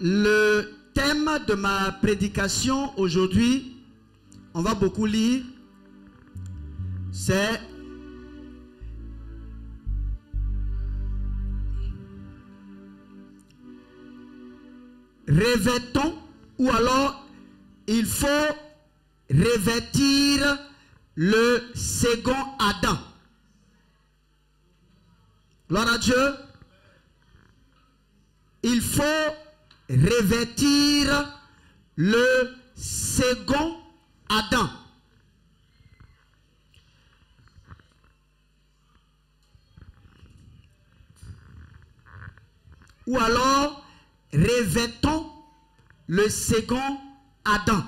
Le thème de ma prédication aujourd'hui, on va beaucoup lire, c'est revêtons, ou alors il faut revêtir le second Adam. Gloire à Dieu. Il faut revêtir le second Adam. Ou alors, revêtons le second Adam.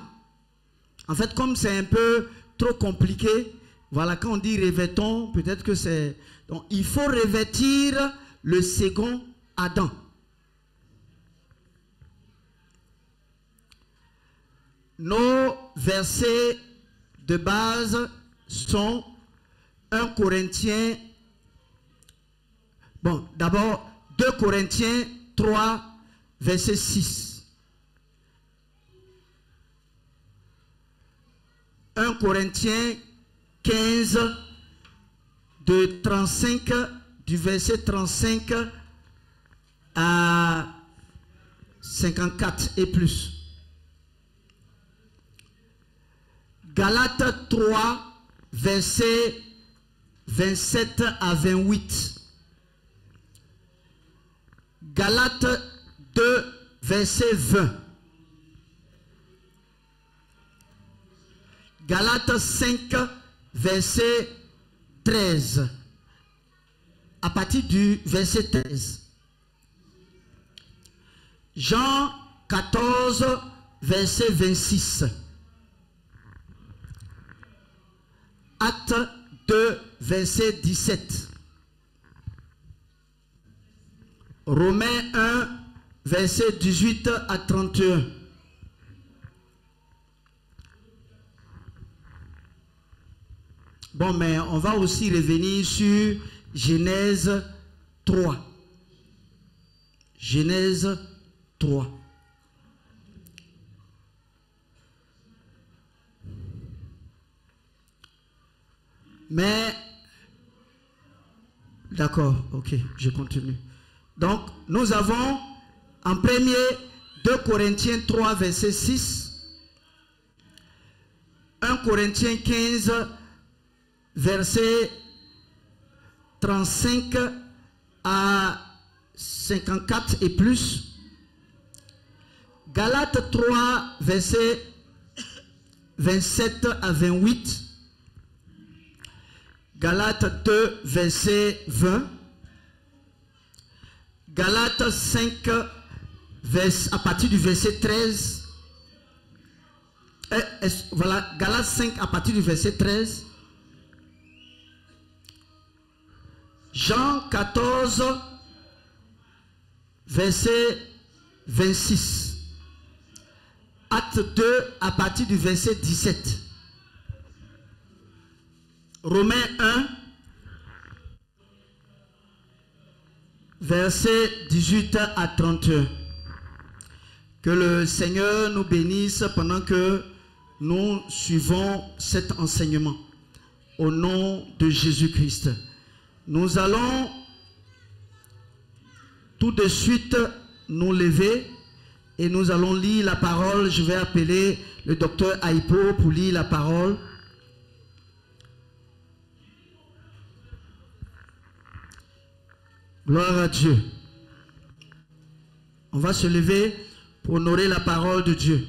En fait, comme c'est un peu trop compliqué, voilà, quand on dit revêtons, peut-être que c'est... Donc, il faut revêtir le second Adam. Nos versets de base sont 1 Corinthiens, bon, d'abord 2 Corinthiens 3, verset 6. 1 Corinthiens 15, de 35, du verset 35 à 54 et plus. Galates 3, verset 27 à 28. Galates 2, verset 20. Galates 5, verset 13. À partir du verset 13. Jean 14, verset 26. Acte 2, verset 17. Romains 1, verset 18 à 31. Bon, mais on va aussi revenir sur Genèse 3. Genèse 3. Mais, d'accord, ok, je continue. Donc, nous avons en premier 2 Corinthiens 3, verset 6, 1 Corinthiens 15, verset 35 à 54 et plus, Galates 3, verset 27 à 28, Galates 2, verset 20, Galates 5, à partir du verset 13, voilà, Galates 5 à partir du verset 13, Jean 14, verset 26, Acte 2 à partir du verset 17, Romains 1, verset 18 à 31. Que le Seigneur nous bénisse pendant que nous suivons cet enseignement. Au nom de Jésus-Christ. Nous allons tout de suite nous lever et nous allons lire la parole. Je vais appeler le docteur Aipo pour lire la parole. Gloire à Dieu. On va se lever pour honorer la parole de Dieu.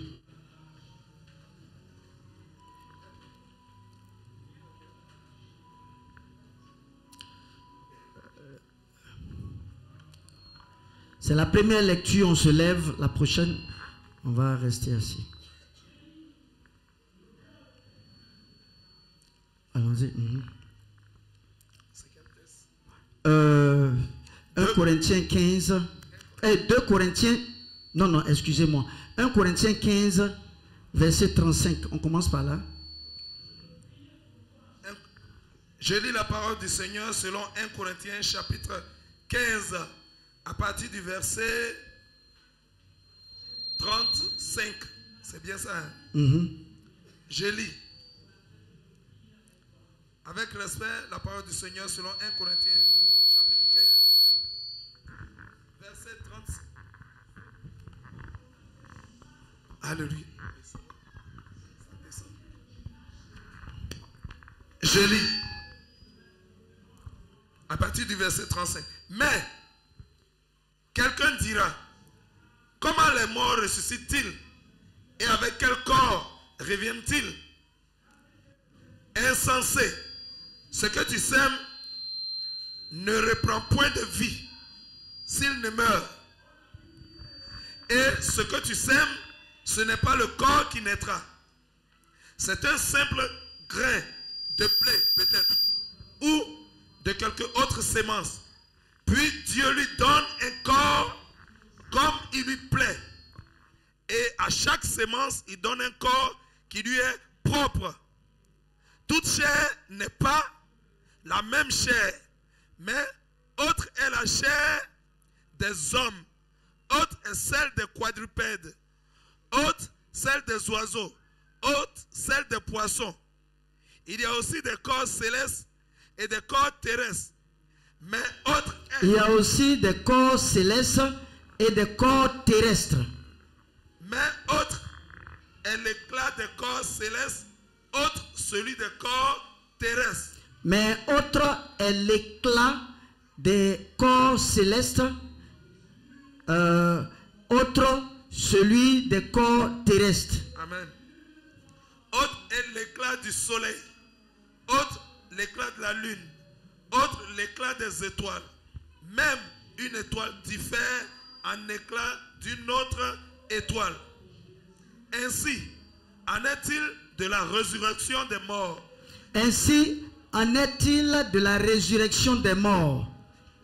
C'est la première lecture, on se lève. La prochaine, on va rester assis. Allons-y. 1 Corinthiens 15. 2 Corinthiens. Non, excusez-moi. 1 Corinthiens 15, verset 35. On commence par là. Je lis la parole du Seigneur selon 1 Corinthiens chapitre 15, à partir du verset 5. C'est bien ça, hein? Je lis. Avec respect, la parole du Seigneur selon 1 Corinthiens, chapitre 15, verset 36. Alléluia. Je lis. À partir du verset 35. Mais, quelqu'un dira, comment les morts ressuscitent-ils? Et avec quel corps reviennent-ils? Insensé, ce que tu sèmes ne reprend point de vie s'il ne meurt. Et ce que tu sèmes, ce n'est pas le corps qui naîtra. C'est un simple grain de blé peut-être, ou de quelque autre sémence. Puis Dieu lui donne un corps comme il lui plaît. Et à chaque sémence, il donne un corps qui lui est propre. Toute chair n'est pas la même chair, mais autre est la chair des hommes, autre est celle des quadrupèdes, autre celle des oiseaux, autre celle des poissons. Il y a aussi des corps célestes et des corps terrestres, mais autre est... Il y a aussi des corps célestes et des corps terrestres. Mais autre est l'éclat des corps célestes, autre celui des corps terrestres. Mais autre est l'éclat des corps célestes, autre celui des corps terrestres. Amen. Autre est l'éclat du soleil, autre l'éclat de la lune, autre l'éclat des étoiles. Même une étoile diffère en éclat d'une autre étoile. Ainsi, en est-il de la résurrection des morts? Ainsi, en est-il de la résurrection des morts?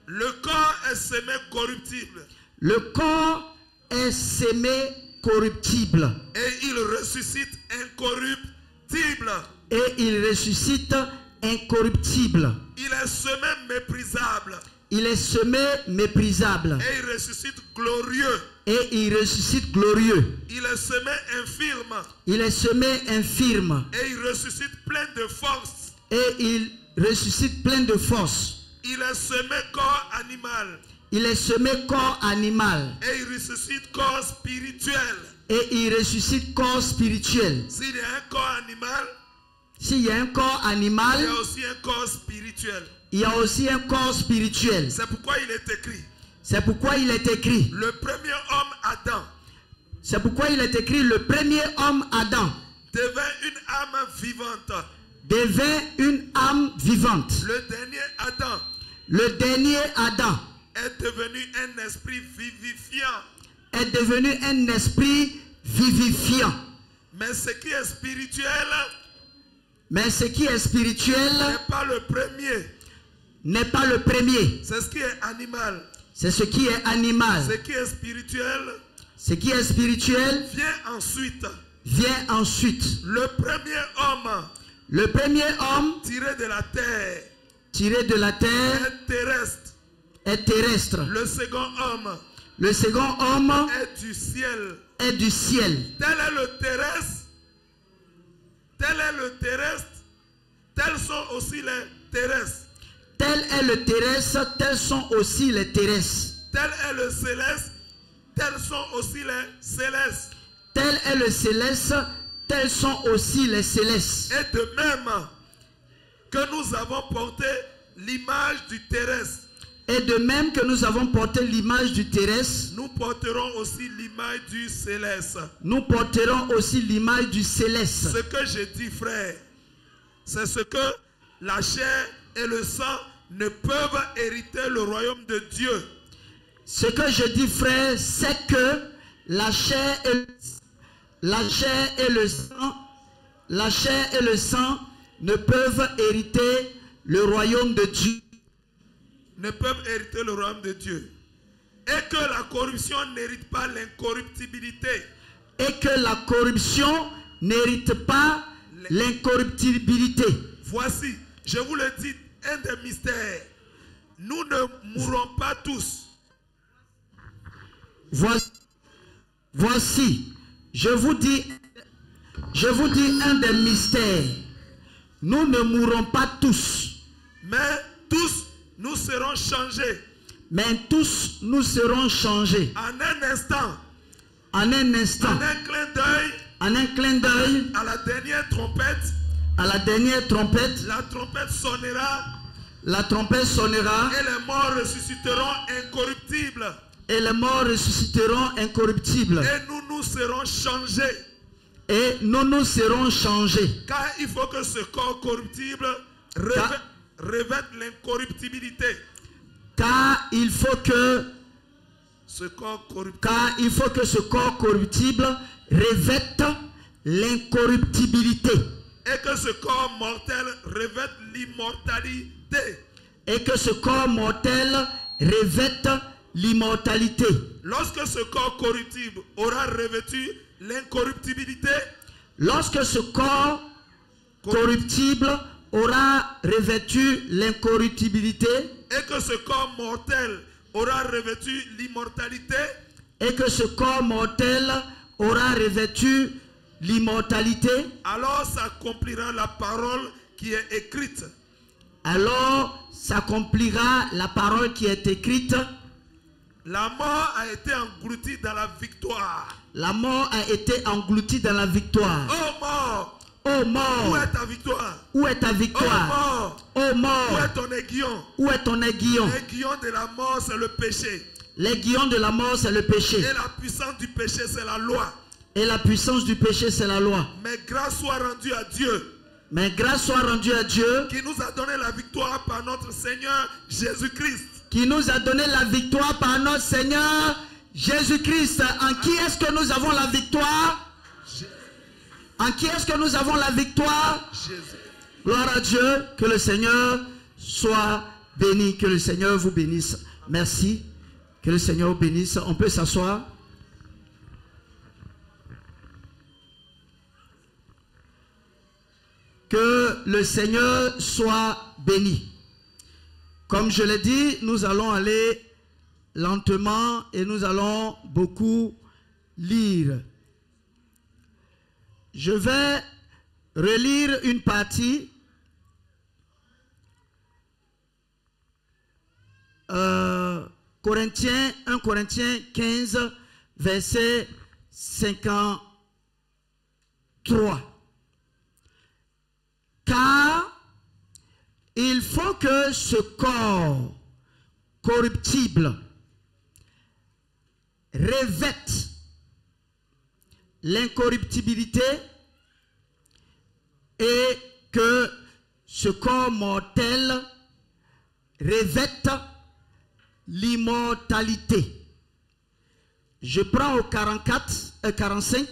Le corps est semé corruptible. Le corps est semé corruptible. Et il ressuscite incorruptible. Et il ressuscite incorruptible. Il est semé méprisable. Il est semé méprisable. Et il ressuscite glorieux. Et il ressuscite glorieux. Il est semé infirme. Il est semé infirme. Et il ressuscite plein de force. Et il ressuscite plein de force. Il est semé corps animal. Il est semé corps animal. Et il ressuscite corps spirituel. Et il ressuscite corps spirituel. S'il y a un corps animal, s'il y a un corps animal, il y a aussi un corps spirituel. Il y a aussi un corps spirituel. C'est pourquoi il est écrit. C'est pourquoi il est écrit. Le premier homme Adam. C'est pourquoi il est écrit le premier homme Adam. Devint une âme vivante. Devint une âme vivante. Le dernier Adam. Le dernier Adam. Est devenu un esprit vivifiant. Est devenu un esprit vivifiant. Mais ce qui est spirituel. Mais ce qui est spirituel. N'est pas le premier. N'est pas le premier. C'est ce qui est animal. C'est ce qui est animal. Ce qui est spirituel. Ce qui est spirituel. Vient ensuite. Vient ensuite. Le premier homme. Le premier homme. Tiré de la terre. Tiré de la terre. Est terrestre. Est terrestre. Le second homme. Le second homme. Est du ciel. Est du ciel. Tel est le terrestre. Tel est le terrestre. Tels sont aussi les terrestres. Tel est le terrestre, tels sont aussi les terrestres. Tel est le céleste, tels sont aussi les célestes. Tel est le céleste, tels sont aussi les célestes. Et de même que nous avons porté l'image du terrestre. Et de même que nous avons porté l'image du terrestre, nous porterons aussi l'image du céleste. Nous porterons aussi l'image du céleste. Ce que je dis, frère, c'est ce que la chair et le sang ne peuvent hériter le royaume de Dieu. Ce que je dis, frère, c'est que la chair et le sang ne peuvent hériter le royaume de Dieu. Ne peuvent hériter le royaume de Dieu. Et que la corruption n'hérite pas l'incorruptibilité. Et que la corruption n'hérite pas l'incorruptibilité. Voici, je vous le dis, un des mystères. Nous ne mourrons pas tous. Voici, je vous dis un des mystères. Nous ne mourrons pas tous. Mais tous, nous serons changés. Mais tous, nous serons changés. En un instant. En un instant. En un clin d'œil. En un clin d'œil. À la dernière trompette. À la dernière trompette. La trompette sonnera. La trompette sonnera. Et les morts ressusciteront incorruptibles. Et les morts ressusciteront incorruptibles. Et nous serons changés. Et nous serons changés. Car il faut que ce corps corruptible revête l'incorruptibilité. Car il faut que ce corps corruptible revête l'incorruptibilité. Et que ce corps mortel revête l'immortalité. Et que ce corps mortel revête l'immortalité. Lorsque ce corps corruptible aura revêtu l'incorruptibilité, lorsque ce corps corruptible aura revêtu l'incorruptibilité, et que ce corps mortel aura revêtu l'immortalité, et que ce corps mortel aura revêtu l'immortalité, alors s'accomplira la parole qui est écrite. Alors s'accomplira la parole qui est écrite. La mort a été engloutie dans la victoire. La mort a été engloutie dans la victoire. Oh mort! Oh mort! Où est ta victoire? Où est ta victoire? Oh mort! Oh mort! Où est ton aiguillon? Où est ton aiguillon? L'aiguillon de la mort, c'est le péché. L'aiguillon de la mort, c'est le péché. Et la puissance du péché, c'est la loi. Et la puissance du péché, c'est la loi. Mais grâce soit rendue à Dieu. Mais grâce soit rendue à Dieu. Qui nous a donné la victoire par notre Seigneur Jésus-Christ. Qui nous a donné la victoire par notre Seigneur Jésus-Christ. En qui est-ce que nous avons la victoire? En qui est-ce que nous avons la victoire? Jésus. Gloire à Dieu. Que le Seigneur soit béni. Que le Seigneur vous bénisse. Merci. Que le Seigneur vous bénisse. On peut s'asseoir. Que le Seigneur soit béni. Comme je l'ai dit, nous allons aller lentement et nous allons beaucoup lire. Je vais relire une partie. 1 Corinthiens 15, verset 53. Car il faut que ce corps corruptible revête l'incorruptibilité et que ce corps mortel revête l'immortalité. Je prends au 45.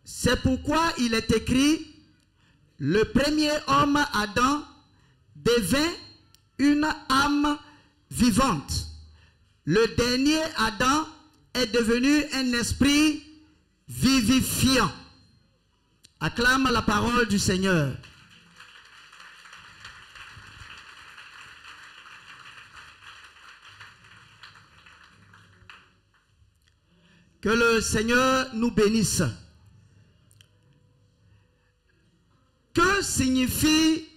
C'est pourquoi il est écrit: le premier homme, Adam, devint une âme vivante. Le dernier Adam est devenu un esprit vivifiant. Acclame la parole du Seigneur. Que le Seigneur nous bénisse. Que signifie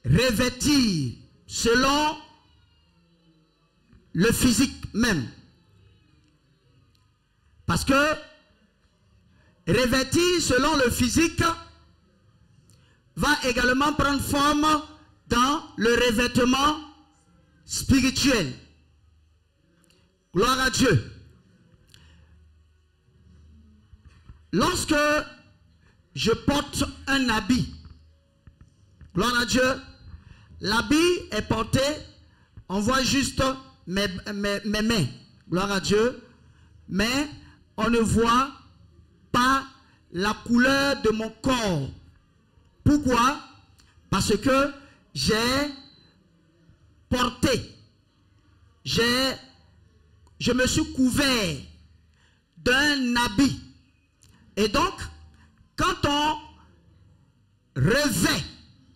revêtir selon le physique même? Parce que revêtir selon le physique va également prendre forme dans le revêtement spirituel. Gloire à Dieu. Lorsque je porte un habit, gloire à Dieu, l'habit est porté, on voit juste mes mains, gloire à Dieu, mais on ne voit pas la couleur de mon corps. Pourquoi? Parce que j'ai porté, je me suis couvert d'un habit. Et donc, quand on revêt,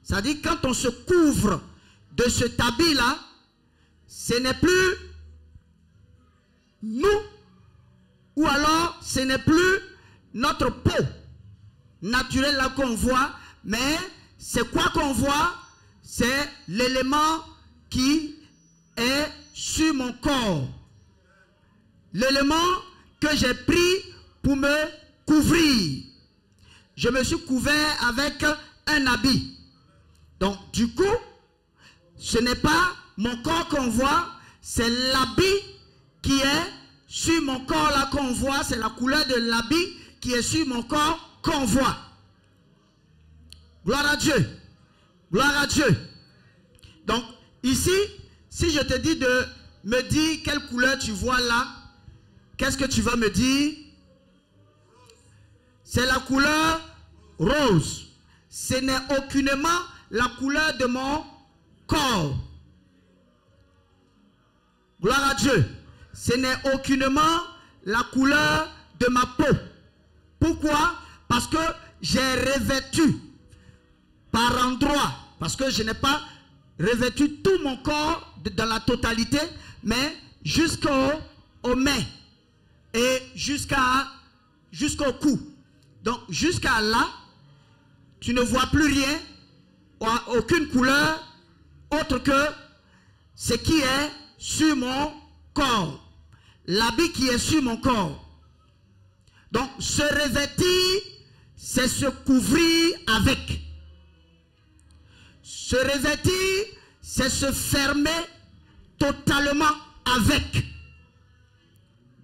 c'est-à-dire quand on se couvre de cet habit-là, ce n'est plus nous, ou alors ce n'est plus notre peau naturelle là qu'on voit, mais c'est quoi qu'on voit? C'est l'élément qui est sur mon corps. L'élément que j'ai pris pour me couvrir. Je me suis couvert avec un habit. Donc du coup, ce n'est pas mon corps qu'on voit, c'est l'habit qui est sur mon corps là qu'on voit, c'est la couleur de l'habit qui est sur mon corps qu'on voit. Gloire à Dieu. Gloire à Dieu. Donc ici, si je te dis de me dire quelle couleur tu vois là, qu'est-ce que tu vas me dire? C'est la couleur rose. Ce n'est aucunement la couleur de mon corps. Gloire à Dieu. Ce n'est aucunement la couleur de ma peau. Pourquoi? Parce que j'ai revêtu par endroits, parce que je n'ai pas revêtu tout mon corps dans la totalité, mais jusqu'aux mains et jusqu'au cou. Donc jusqu'à là, tu ne vois plus rien, aucune couleur autre que ce qui est sur mon corps. L'habit qui est sur mon corps. Donc se revêtir, c'est se couvrir avec. Se revêtir, c'est se fermer totalement avec.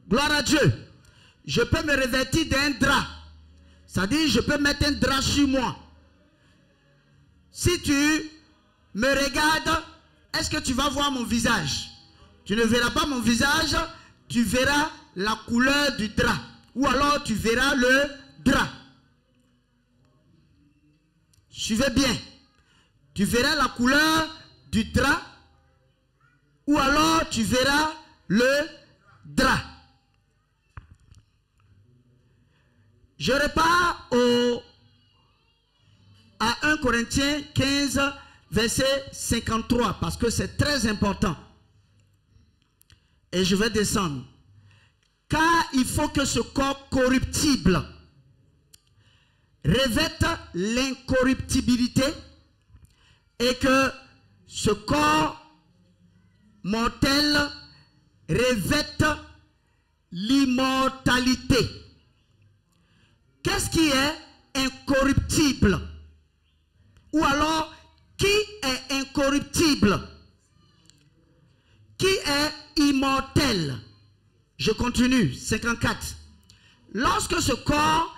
Gloire à Dieu. Je peux me revêtir d'un drap. C'est-à-dire, je peux mettre un drap sur moi. Si tu me regardes, est-ce que tu vas voir mon visage? Tu ne verras pas mon visage, tu verras la couleur du drap. Ou alors tu verras le drap. Suivez bien. Tu verras la couleur du drap. Ou alors tu verras le drap. Je repars à 1 Corinthiens 15, verset 53, parce que c'est très important. Et je vais descendre. Car il faut que ce corps corruptible revête l'incorruptibilité et que ce corps mortel revête l'immortalité. Qu'est-ce qui est incorruptible? Ou alors, qui est incorruptible? Qui est immortel? Je continue, 54. Lorsque ce corps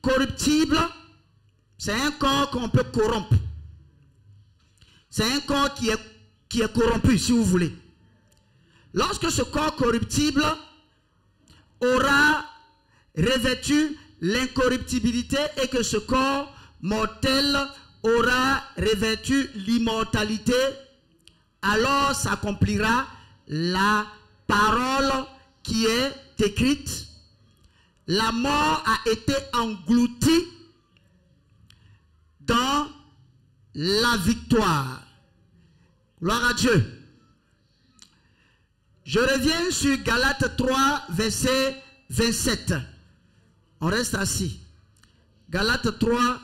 corruptible, c'est un corps qu'on peut corrompre. C'est un corps qui est corrompu, si vous voulez. Lorsque ce corps corruptible aura revêtu l'incorruptibilité et que ce corps mortel aura revêtu l'immortalité, alors s'accomplira la parole qui est écrite. La mort a été engloutie dans la victoire. Gloire à Dieu. Je reviens sur Galates 3, verset 27. On reste assis. Galates 3,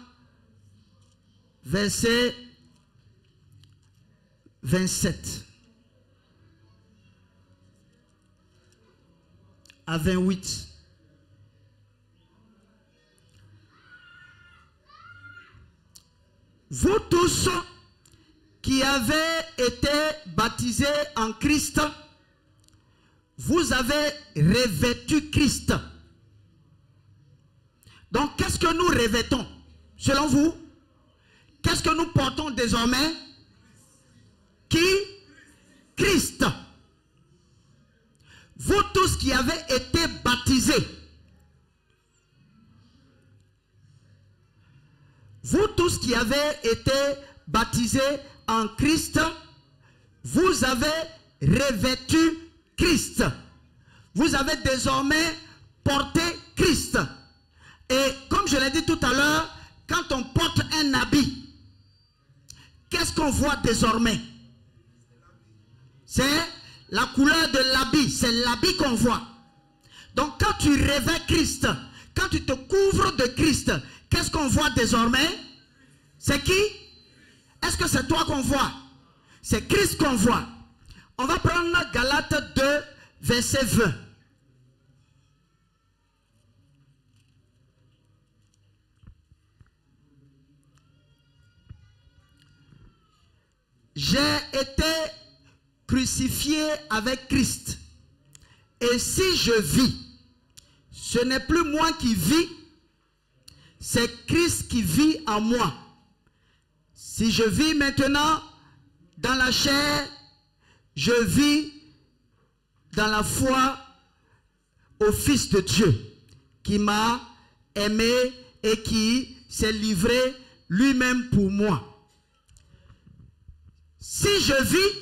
verset 27 à 28. Vous tous qui avez été baptisés en Christ, vous avez revêtu Christ. Donc, qu'est-ce que nous revêtons? Selon vous, qu'est-ce que nous portons désormais? Qui? Christ. Vous tous qui avez été baptisés, vous tous qui avez été baptisés en Christ, vous avez revêtu Christ. Vous avez désormais porté Christ. Et comme je l'ai dit tout à l'heure, quand on porte un habit, qu'est-ce qu'on voit désormais? C'est la couleur de l'habit, c'est l'habit qu'on voit. Donc quand tu revêts Christ, quand tu te couvres de Christ, qu'est-ce qu'on voit désormais? C'est qui? Est-ce que c'est toi qu'on voit? C'est Christ qu'on voit. On va prendre Galates 2, verset 20. J'ai été crucifié avec Christ. Et si je vis, ce n'est plus moi qui vis, c'est Christ qui vit en moi. Si je vis maintenant dans la chair, je vis dans la foi au Fils de Dieu qui m'a aimé et qui s'est livré lui-même pour moi. Si je vis,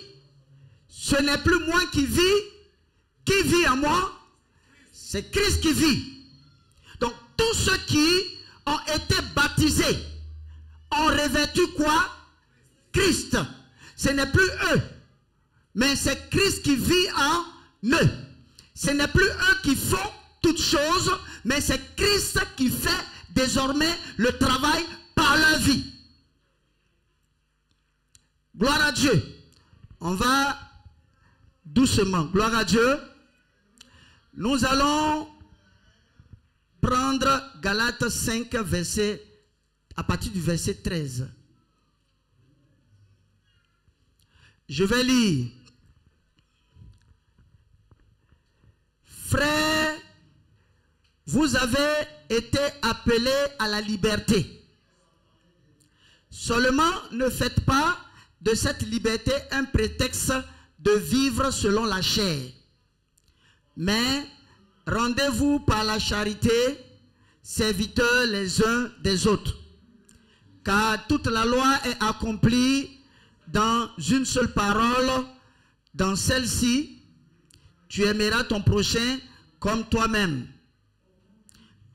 ce n'est plus moi qui vit en moi, c'est Christ qui vit. Donc tous ceux qui ont été baptisés ont revêtu quoi? Christ. Ce n'est plus eux, mais c'est Christ qui vit en eux. Ce n'est plus eux qui font toutes choses, mais c'est Christ qui fait désormais le travail par leur vie. Gloire à Dieu. On va doucement. Gloire à Dieu. Nous allons prendre Galates 5, verset, à partir du verset 13. Je vais lire. Frères, vous avez été appelés à la liberté. Seulement, ne faites pas de cette liberté un prétexte de vivre selon la chair. Mais rendez-vous par la charité, serviteurs les uns des autres. Car toute la loi est accomplie dans une seule parole. Dans celle-ci, tu aimeras ton prochain comme toi-même.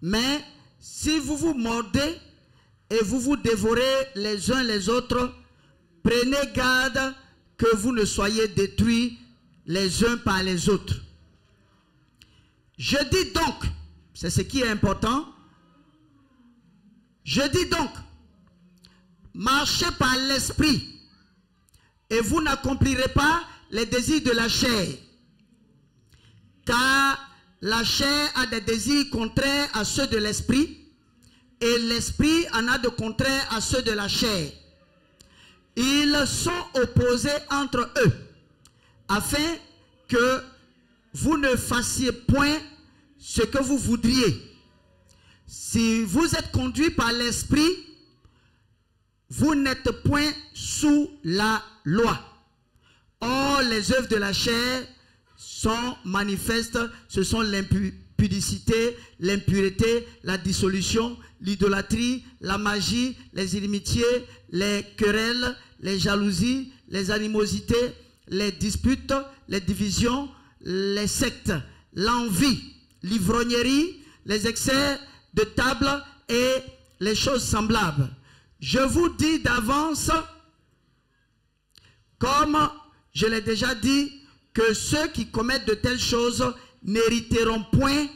Mais si vous vous mordez et vous vous dévorez les uns les autres, prenez garde que vous ne soyez détruits les uns par les autres. Je dis donc, c'est ce qui est important, je dis donc, marchez par l'esprit et vous n'accomplirez pas les désirs de la chair. Car la chair a des désirs contraires à ceux de l'esprit et l'esprit en a de contraires à ceux de la chair. Ils sont opposés entre eux, afin que vous ne fassiez point ce que vous voudriez. Si vous êtes conduits par l'esprit, vous n'êtes point sous la loi. Or, les œuvres de la chair sont manifestes, ce sont l'impudicité, l'impureté, la dissolution, l'idolâtrie, la magie, les inimitiés, les querelles, les jalousies, les animosités, les disputes, les divisions, les sectes, l'envie, l'ivrognerie, les excès de table et les choses semblables. Je vous dis d'avance, comme je l'ai déjà dit, que ceux qui commettent de telles choses n'hériteront point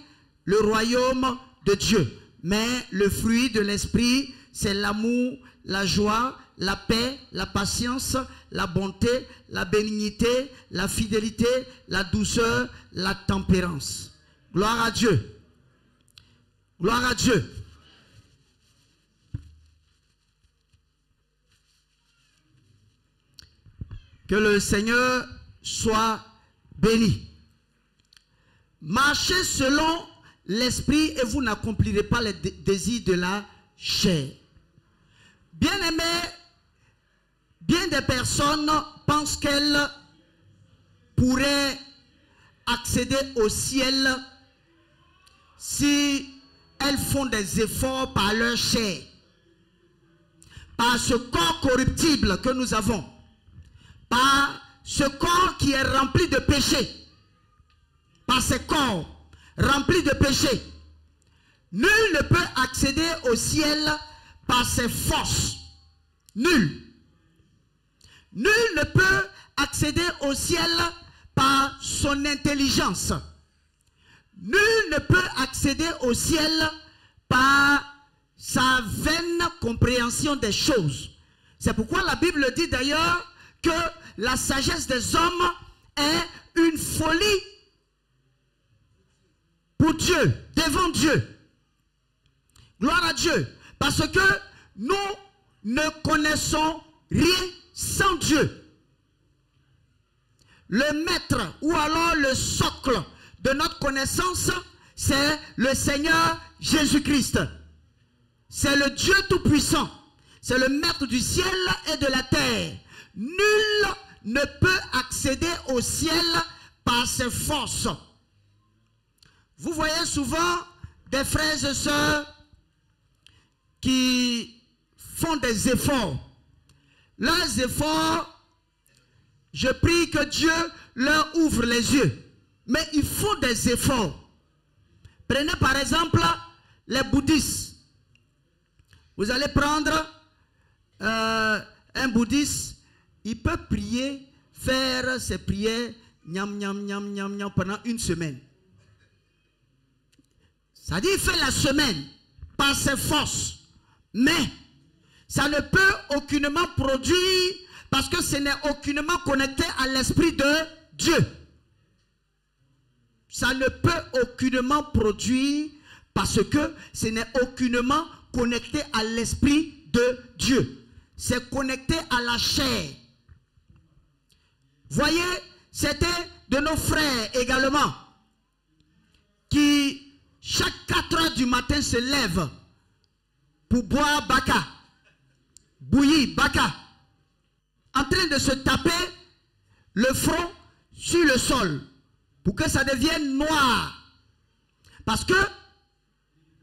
le royaume de Dieu. Mais le fruit de l'esprit, c'est l'amour, la joie, la paix, la patience, la bonté, la bénignité, la fidélité, la douceur, la tempérance. Gloire à Dieu. Gloire à Dieu. Que le Seigneur soit béni. Marchez selon l'esprit et vous n'accomplirez pas les désirs de la chair. Bien-aimés, bien des personnes pensent qu'elles pourraient accéder au ciel si elles font des efforts par leur chair, par ce corps corruptible que nous avons, par ce corps qui est rempli de péché, par ce corps rempli de péché. Nul ne peut accéder au ciel par ses forces. Nul. Nul ne peut accéder au ciel par son intelligence. Nul ne peut accéder au ciel par sa vaine compréhension des choses. C'est pourquoi la Bible dit d'ailleurs que la sagesse des hommes est une folie pour Dieu, devant Dieu. Gloire à Dieu. Parce que nous ne connaissons rien sans Dieu. Le maître ou alors le socle de notre connaissance, c'est le Seigneur Jésus-Christ. C'est le Dieu Tout-Puissant. C'est le maître du ciel et de la terre. Nul ne peut accéder au ciel par ses forces. Vous voyez souvent des frères et sœurs qui font des efforts. Leurs efforts, je prie que Dieu leur ouvre les yeux. Mais ils font des efforts. Prenez par exemple les bouddhistes. Vous allez prendre un bouddhiste, il peut prier, faire ses prières pendant une semaine. Ça dit, il fait la semaine par ses forces. Mais ça ne peut aucunement produire parce que ce n'est aucunement connecté à l'Esprit de Dieu. Ça ne peut aucunement produire parce que ce n'est aucunement connecté à l'Esprit de Dieu. C'est connecté à la chair. Voyez, c'était de nos frères également qui, chaque 4 heures du matin, se lèvent pour boire baka, bouillir baka, en train de se taper le front sur le sol pour que ça devienne noir. Parce que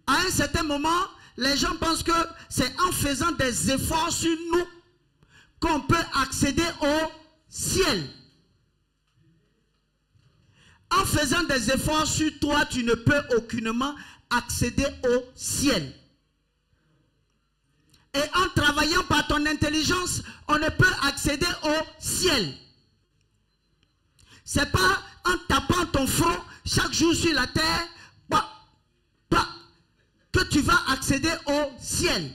à un certain moment, les gens pensent que c'est en faisant des efforts sur nous qu'on peut accéder au ciel. En faisant des efforts sur toi, tu ne peux aucunement accéder au ciel. Et en travaillant par ton intelligence, on ne peut accéder au ciel. C'est pas en tapant ton front chaque jour sur la terre que tu vas accéder au ciel.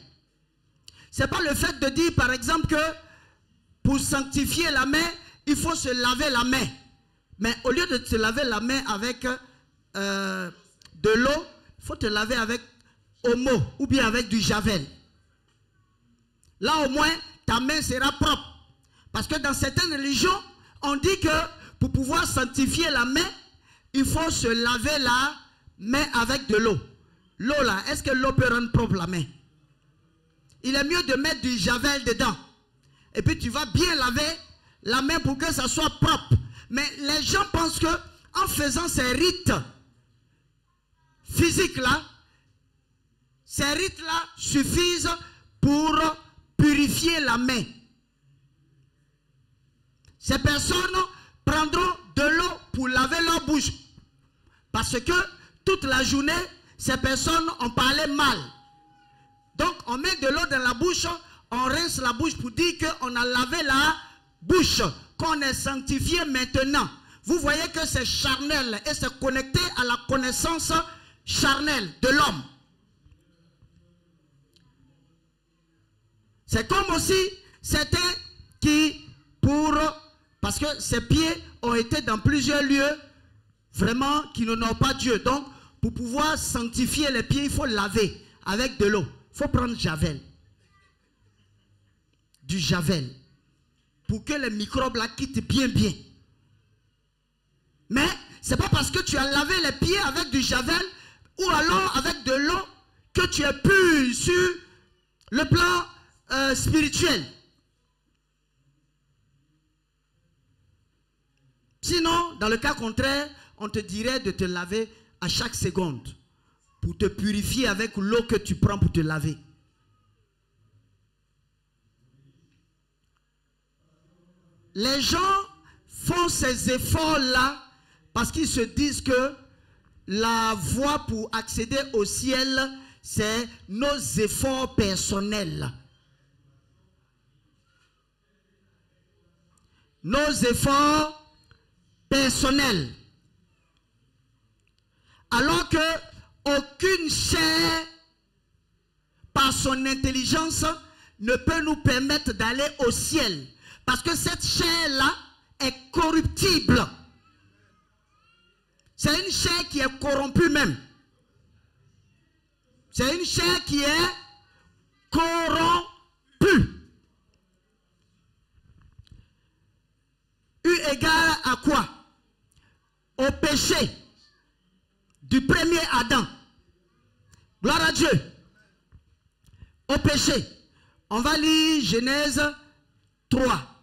C'est pas le fait de dire par exemple que pour sanctifier la main, il faut se laver la main. Mais au lieu de se laver la main avec de l'eau, il faut te laver avec omo ou bien avec du javel. Là au moins, ta main sera propre. Parce que dans certaines religions, on dit que pour pouvoir sanctifier la main, il faut se laver la main avec de l'eau. L'eau là, est-ce que l'eau peut rendre propre la main? Il est mieux de mettre du javel dedans. Et puis tu vas bien laver la main pour que ça soit propre. Mais les gens pensent que en faisant ces rites physiques là, ces rites là suffisent pour purifier la main. Ces personnes prendront de l'eau pour laver leur bouche. Parce que toute la journée, ces personnes ont parlé mal. Donc on met de l'eau dans la bouche, on rince la bouche pour dire qu'on a lavé la bouche, qu'on est sanctifié maintenant. Vous voyez que c'est charnel et c'est connecté à la connaissance charnelle de l'homme. C'est comme aussi certains qui, parce que ses pieds ont été dans plusieurs lieux vraiment qui n'honorent pas Dieu. Donc, pour pouvoir sanctifier les pieds, il faut laver avec de l'eau. Il faut prendre javel. Du javel. Pour que les microbes la quittent bien. Mais, ce n'est pas parce que tu as lavé les pieds avec du javel ou alors avec de l'eau que tu es pur sur le plan spirituel. Sinon, dans le cas contraire, on te dirait de te laver à chaque seconde pour te purifier avec l'eau que tu prends pour te laver. Les gens font ces efforts-là parce qu'ils se disent que la voie pour accéder au ciel, c'est nos efforts personnels. Nos efforts personnels. Alors que aucune chair, par son intelligence, ne peut nous permettre d'aller au ciel. Parce que cette chair-là est corruptible. C'est une chair qui est corrompue même. C'est une chair qui est corrompue. Eu égard à quoi? Au péché du premier Adam. Gloire à Dieu. Au péché. On va lire Genèse 3.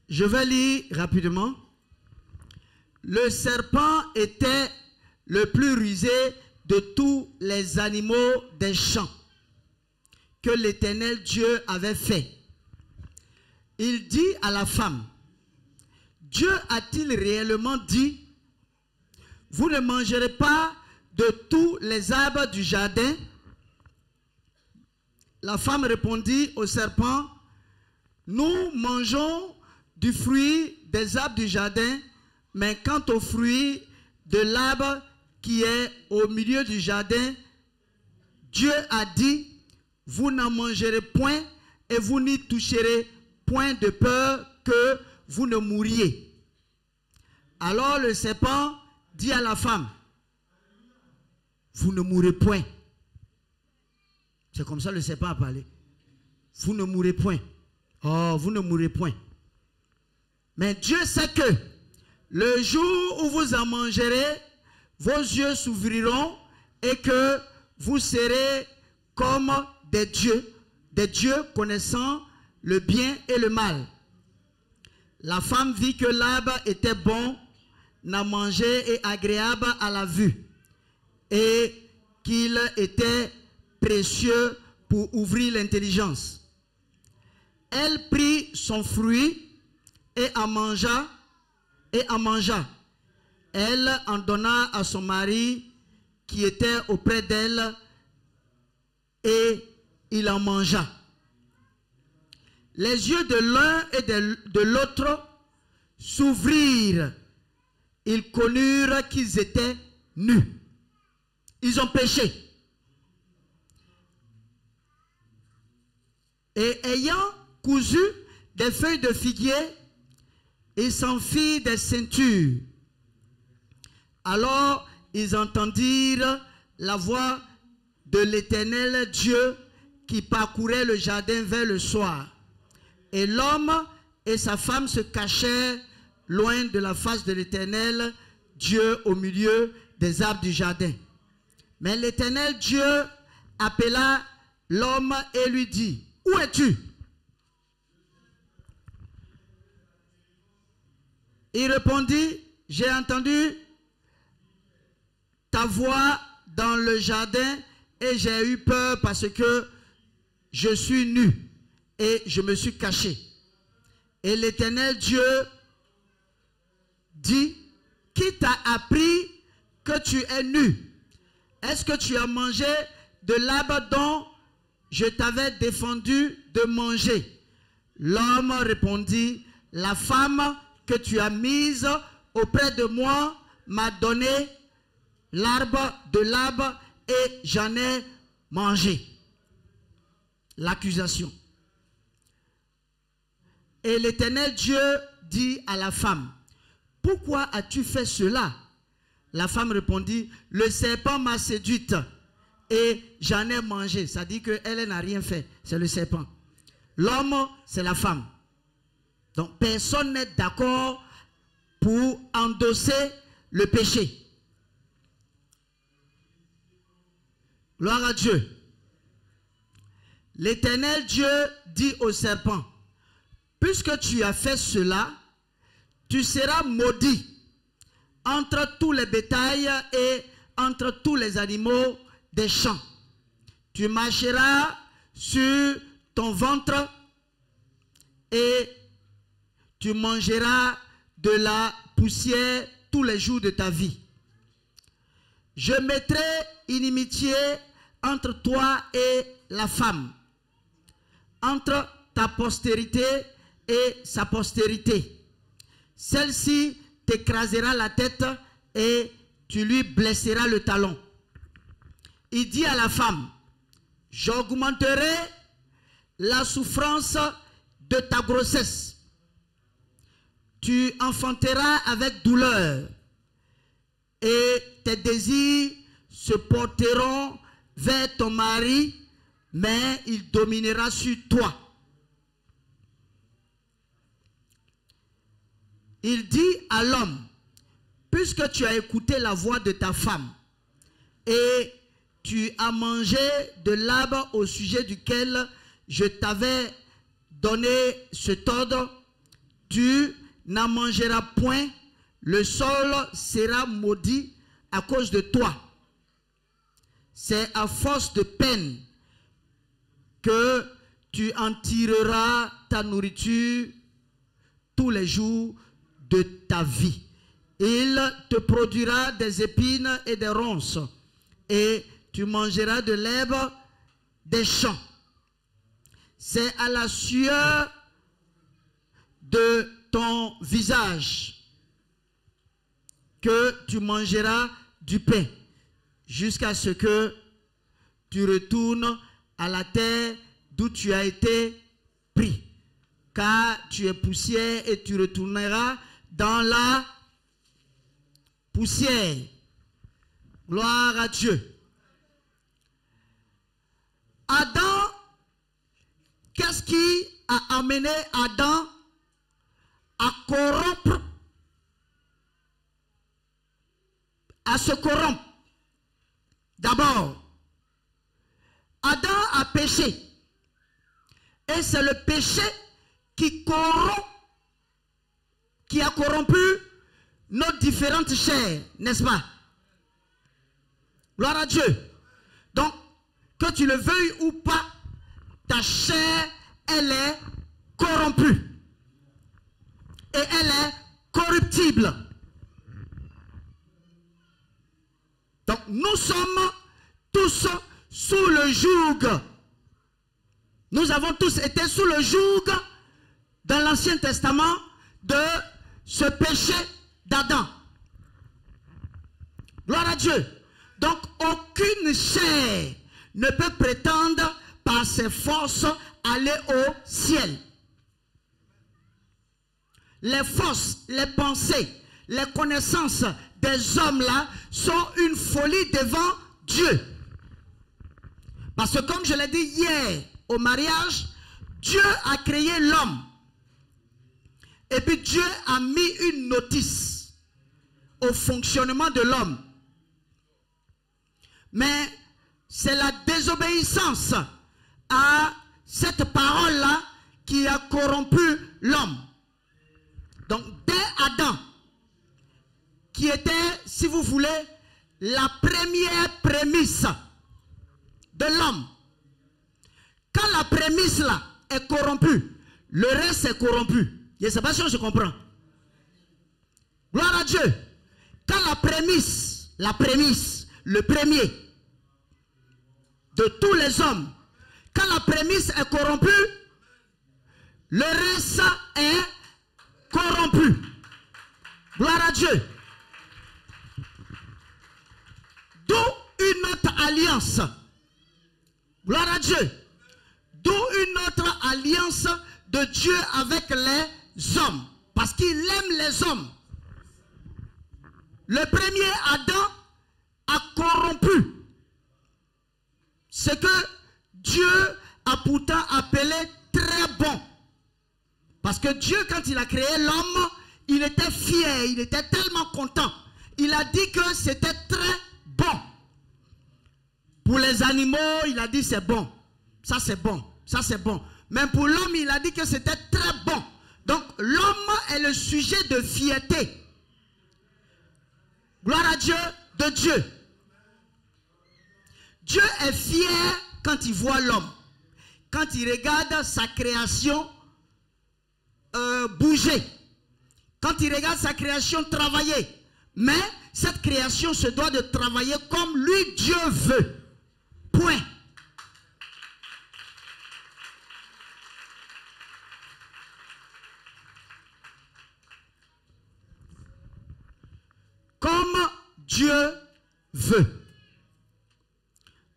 Je vais lire rapidement. Le serpent était le plus rusé de tous les animaux des champs que l'Éternel Dieu avait fait. Il dit à la femme, Dieu a-t-il réellement dit, vous ne mangerez pas de tous les arbres du jardin? La femme répondit au serpent, nous mangeons du fruit des arbres du jardin, mais quant au fruit de l'arbre qui est au milieu du jardin, Dieu a dit, vous n'en mangerez point et vous n'y toucherez point de peur que vous ne mouriez. Alors le serpent dit à la femme, vous ne mourrez point. C'est comme ça le serpent a parlé. Vous ne mourrez point. Oh, vous ne mourrez point. Mais Dieu sait que le jour où vous en mangerez, vos yeux s'ouvriront et que vous serez comme des dieux connaissant le bien et le mal. La femme vit que l'arbre était bon à manger et agréable à la vue, et qu'il était précieux pour ouvrir l'intelligence. Elle prit son fruit et en mangea. Elle en donna à son mari qui était auprès d'elle et il en mangea. Les yeux de l'un et de l'autre s'ouvrirent. Ils connurent qu'ils étaient nus. Ils ont péché. Et ayant cousu des feuilles de figuier, ils s'en firent des ceintures. Alors ils entendirent la voix de l'Éternel Dieu qui parcourait le jardin vers le soir. Et l'homme et sa femme se cachèrent loin de la face de l'Éternel Dieu au milieu des arbres du jardin. Mais l'Éternel Dieu appela l'homme et lui dit, où es-tu? Il répondit, j'ai entendu ta voix dans le jardin et j'ai eu peur parce que je suis nu et je me suis caché. Et l'Éternel Dieu dit, qui t'a appris que tu es nu? Est-ce que tu as mangé de l'arbre dont je t'avais défendu de manger? L'homme répondit, la femme que tu as mise auprès de moi m'a donné de l'arbre et j'en ai mangé. L'accusation. Et l'Éternel Dieu dit à la femme, pourquoi as-tu fait cela? La femme répondit, le serpent m'a séduite et j'en ai mangé. Ça dit qu'elle n'a rien fait, c'est le serpent. L'homme, c'est la femme. Donc personne n'est d'accord pour endosser le péché. Gloire à Dieu. L'Éternel Dieu dit au serpent, puisque tu as fait cela, tu seras maudit entre tous les bétails et entre tous les animaux des champs. Tu marcheras sur ton ventre et tu mangeras de la poussière tous les jours de ta vie. Je mettrai inimitié entre toi et la femme, entre ta postérité et sa postérité. Celle-ci t'écrasera la tête et tu lui blesseras le talon. Il dit à la femme, j'augmenterai la souffrance de ta grossesse. Tu enfanteras avec douleur et tes désirs se porteront vers ton mari, mais il dominera sur toi. Il dit à l'homme, puisque tu as écouté la voix de ta femme et tu as mangé de l'arbre au sujet duquel je t'avais donné cet ordre, tu n'en mangeras point, le sol sera maudit à cause de toi. C'est à force de peine que tu en tireras ta nourriture tous les jours de ta vie. Il te produira des épines et des ronces, et tu mangeras de l'herbe des champs. C'est à la sueur de ton visage que tu mangeras du pain, jusqu'à ce que tu retournes à la terre d'où tu as été pris. Car tu es poussière et tu retourneras dans la poussière. Gloire à Dieu. Adam, qu'est-ce qui a amené Adam à corrompre, à se corrompre? D'abord, Adam a péché. Et c'est le péché qui corrompt, qui a corrompu nos différentes chairs, n'est-ce pas? Gloire à Dieu. Donc, que tu le veuilles ou pas, ta chair, elle est corrompue. Et elle est corruptible. Donc, nous sommes tous sous le joug. Nous avons tous été sous le joug dans l'Ancien Testament de ce péché d'Adam. Gloire à Dieu. Donc, aucune chair ne peut prétendre par ses forces aller au ciel. Les forces, les pensées, les connaissances des hommes là sont une folie devant Dieu. Parce que comme je l'ai dit hier au mariage, Dieu a créé l'homme. Et puis Dieu a mis une notice au fonctionnement de l'homme. Mais c'est la désobéissance à cette parole-là qui a corrompu l'homme. Donc dès Adam, qui était, si vous voulez, la première prémisse de l'homme. Quand la prémisse là est corrompue, le reste est corrompu. Je ne sais pas si on se comprend. Gloire à Dieu. Quand la prémisse, le premier de tous les hommes, quand la prémisse est corrompue, le reste est corrompu. Gloire à Dieu. D'où une autre alliance. Gloire à Dieu. D'où une autre alliance de Dieu avec les hommes. Parce qu'il aime les hommes. Le premier Adam a corrompu ce que Dieu a pourtant appelé très bon. Parce que Dieu, quand il a créé l'homme, il était fier, il était tellement content. Il a dit que c'était très bon. Pour les animaux, il a dit c'est bon. Ça c'est bon, ça c'est bon. Mais pour l'homme, il a dit que c'était très bon. Donc l'homme est le sujet de fierté. Gloire à Dieu, de Dieu. Dieu est fier quand il voit l'homme. Quand il regarde sa création, bouger. Quand il regarde sa création travailler. Mais cette création se doit de travailler comme lui, Dieu veut. Point. Comme Dieu veut.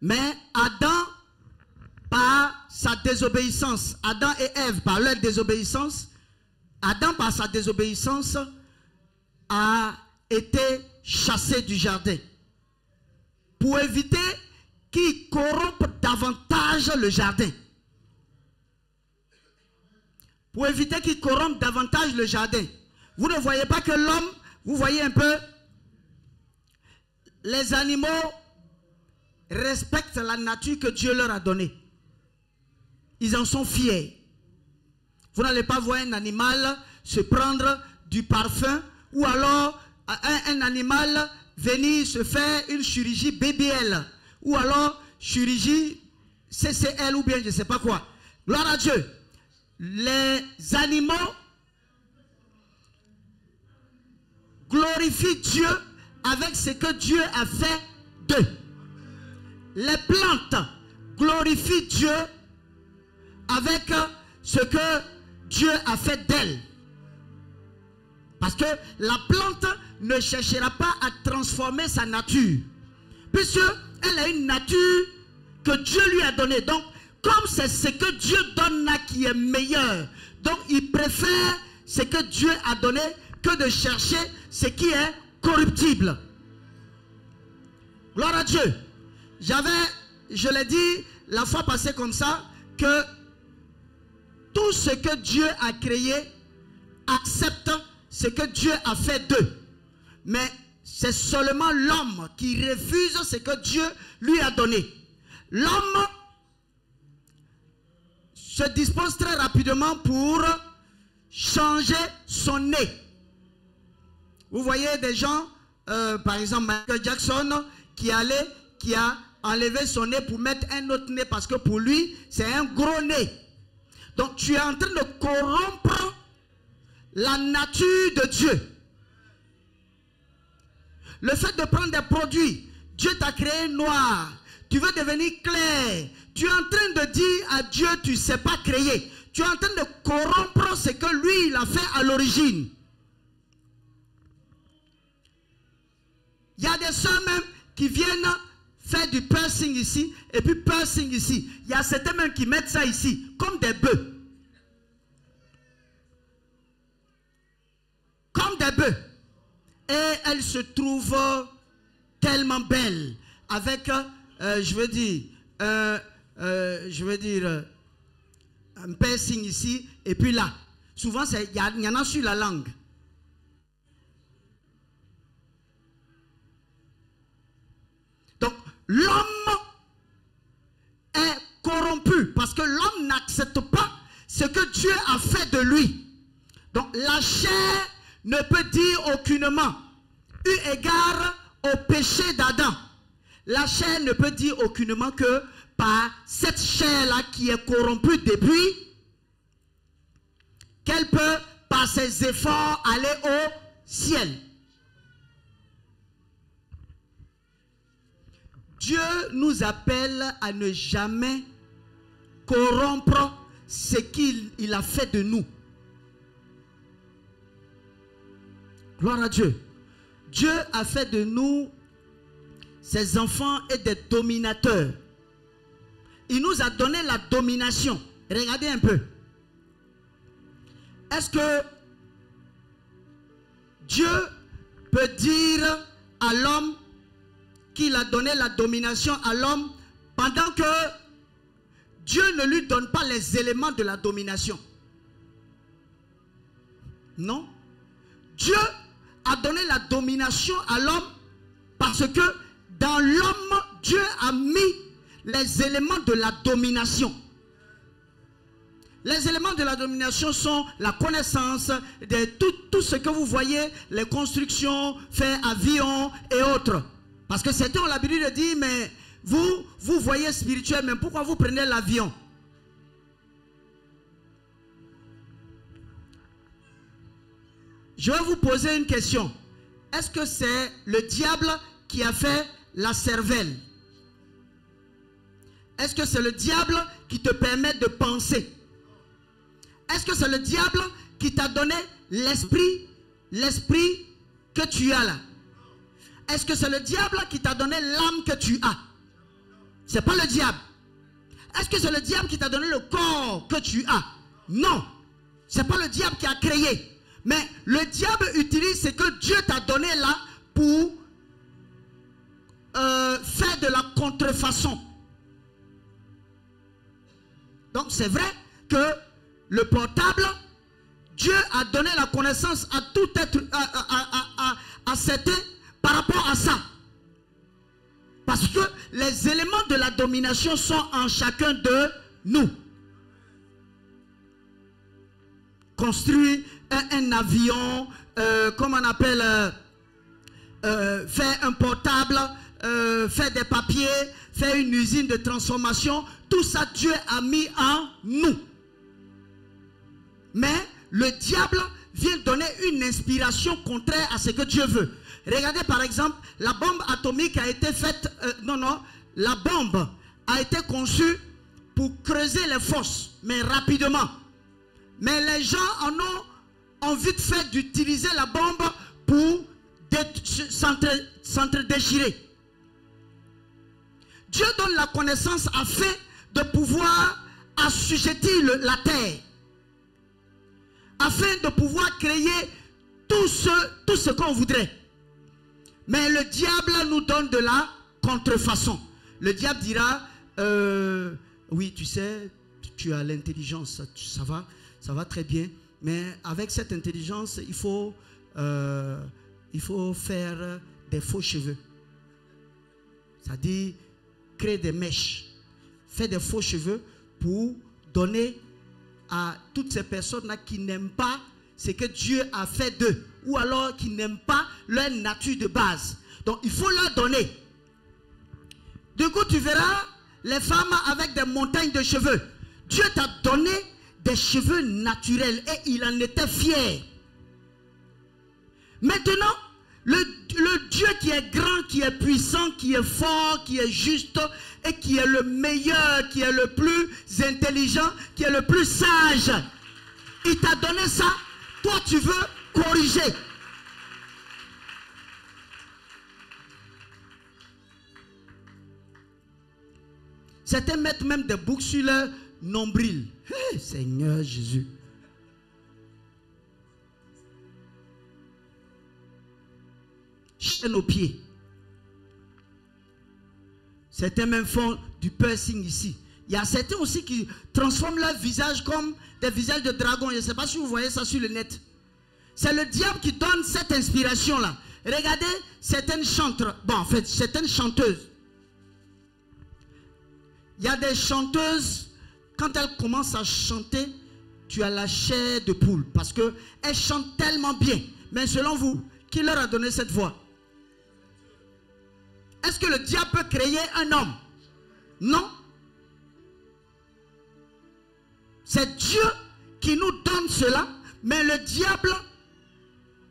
Mais Adam, par sa désobéissance, Adam et Ève, par leur désobéissance, Adam, par sa désobéissance, a été chassé du jardin. Pour éviter qu'il corrompe davantage le jardin. Pour éviter qu'il corrompe davantage le jardin. Vous ne voyez pas que l'homme, vous voyez un peu, les animaux respectent la nature que Dieu leur a donnée. Ils en sont fiers. Vous n'allez pas voir un animal se prendre du parfum ou alors un animal venir se faire une chirurgie BBL ou alors chirurgie CCL ou bien je ne sais pas quoi. Gloire à Dieu. Les animaux glorifient Dieu avec ce que Dieu a fait d'eux. Les plantes glorifient Dieu avec ce que Dieu a fait d'elles. Parce que la plante ne cherchera pas à transformer sa nature. Puisqu'elle a une nature que Dieu lui a donnée. Donc, comme c'est ce que Dieu donne là qui est meilleur, donc il préfère ce que Dieu a donné que de chercher ce qui est corruptible. Gloire à Dieu. Je l'ai dit la fois passée comme ça, que tout ce que Dieu a créé accepte ce que Dieu a fait d'eux. Mais c'est seulement l'homme qui refuse ce que Dieu lui a donné. L'homme se dispose très rapidement pour changer son nez. Vous voyez des gens, par exemple Michael Jackson, qui a enlevé son nez pour mettre un autre nez parce que pour lui, c'est un gros nez. Donc tu es en train de corrompre la nature de Dieu. Le fait de prendre des produits, Dieu t'a créé noir, tu veux devenir clair, tu es en train de dire à Dieu, tu ne sais pas créer. Tu es en train de corrompre ce que lui, il a fait à l'origine. Il y a des soeurs même qui viennent faire du piercing ici, et puis piercing ici. Il y a certains même qui mettent ça ici, comme des bœufs. Comme des bœufs. Et elles se trouvent tellement belles, avec, je veux dire, un piercing ici, et puis là. Souvent, il y en a sur la langue. Donc, l'homme est corrompu parce que l'homme n'accepte pas ce que Dieu a fait de lui. Donc, la chair ne peut dire aucunement, eu égard au péché d'Adam, la chair ne peut dire aucunement que par cette chair-là qui est corrompue depuis, qu'elle peut, par ses efforts, aller au ciel. Dieu nous appelle à ne jamais corrompre ce qu'il a fait de nous. Gloire à Dieu. Dieu a fait de nous ses enfants et des dominateurs. Il nous a donné la domination. Regardez un peu. Est-ce que Dieu peut dire à l'homme qu'il a donné la domination à l'homme pendant que Dieu ne lui donne pas les éléments de la domination? Non. Dieu a donné la domination à l'homme parce que dans l'homme, Dieu a mis les éléments de la domination. Les éléments de la domination sont la connaissance de tout ce que vous voyez, les constructions, faits, avions et autres. Parce que certains ont l'habitude de dire, mais vous voyez spirituel, mais pourquoi vous prenez l'avion? Je vais vous poser une question. Est-ce que c'est le diable qui a fait la cervelle? Est-ce que c'est le diable qui te permet de penser? Est-ce que c'est le diable qui t'a donné l'esprit que tu as là? Est-ce que c'est le diable qui t'a donné l'âme que tu as? Ce n'est pas le diable. Est-ce que c'est le diable qui t'a donné le corps que tu as? Non. Ce n'est pas le diable qui a créé. Mais le diable utilise ce que Dieu t'a donné là pour faire de la contrefaçon. Donc c'est vrai que le portable, Dieu a donné la connaissance à tout être, à certains par rapport à ça. Parce que les éléments de la domination sont en chacun de nous. Construire un avion, comment on appelle, faire un portable, faire des papiers, faire une usine de transformation, tout ça Dieu a mis en nous. Mais le diable vient donner une inspiration contraire à ce que Dieu veut. Regardez par exemple, la bombe atomique a été faite, la bombe a été conçue pour creuser les fosses, mais rapidement. Mais les gens en ont envie de faire d'utiliser la bombe pour s'entre-déchirer. Dieu donne la connaissance afin de pouvoir assujettir la terre. Afin de pouvoir créer tout ce qu'on voudrait. Mais le diable nous donne de la contrefaçon. Le diable dira, oui, tu sais, tu as l'intelligence, ça va très bien. Mais avec cette intelligence, il faut faire des faux cheveux. C'est-à-dire, créer des mèches. Faire des faux cheveux pour donner à toutes ces personnes-là qui n'aiment pas ce que Dieu a fait d'eux. Ou alors qui n'aiment pas leur nature de base. Donc, il faut leur donner. Du coup, tu verras les femmes avec des montagnes de cheveux. Dieu t'a donné des cheveux naturels et il en était fier. Maintenant, le Dieu qui est grand, qui est puissant, qui est fort, qui est juste et qui est le meilleur, qui est le plus intelligent, qui est le plus sage, il t'a donné ça. Toi, tu veux corriger. Certains mettent même des boucles sur leur nombril. Hey, Seigneur Jésus. Chaîne aux pieds. Certains même font du piercing ici. Il y a certains aussi qui transforment leur visage comme des visages de dragon. Je ne sais pas si vous voyez ça sur le net. C'est le diable qui donne cette inspiration-là. Regardez certaines chanteuses. Bon, en fait, certaines chanteuses. Il y a des chanteuses, quand elles commencent à chanter, tu as la chair de poule. Parce qu'elles chantent tellement bien. Mais selon vous, qui leur a donné cette voix? Est-ce que le diable peut créer un homme? Non. C'est Dieu qui nous donne cela, mais le diable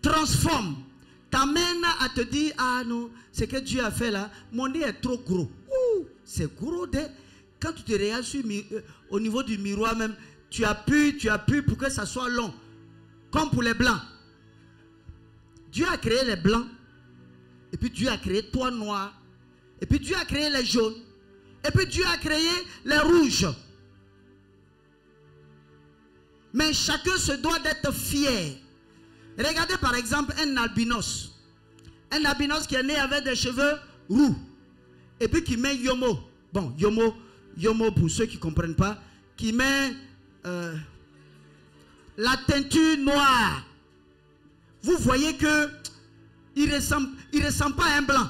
transforme, t'amène à te dire, ah non, ce que Dieu a fait là, mon nez est trop gros. C'est gros. Quand tu te regardes au niveau du miroir même, tu appuies pour que ça soit long, comme pour les blancs. Dieu a créé les blancs, et puis Dieu a créé toi noir, et puis Dieu a créé les jaunes, et puis Dieu a créé les rouges. Mais chacun se doit d'être fier. Regardez par exemple un albinos. Un albinos qui est né avec des cheveux roux. Et puis qui met yomo. Bon, yomo pour ceux qui ne comprennent pas. Qui met la teinture noire. Vous voyez que il ressemble pas à un blanc.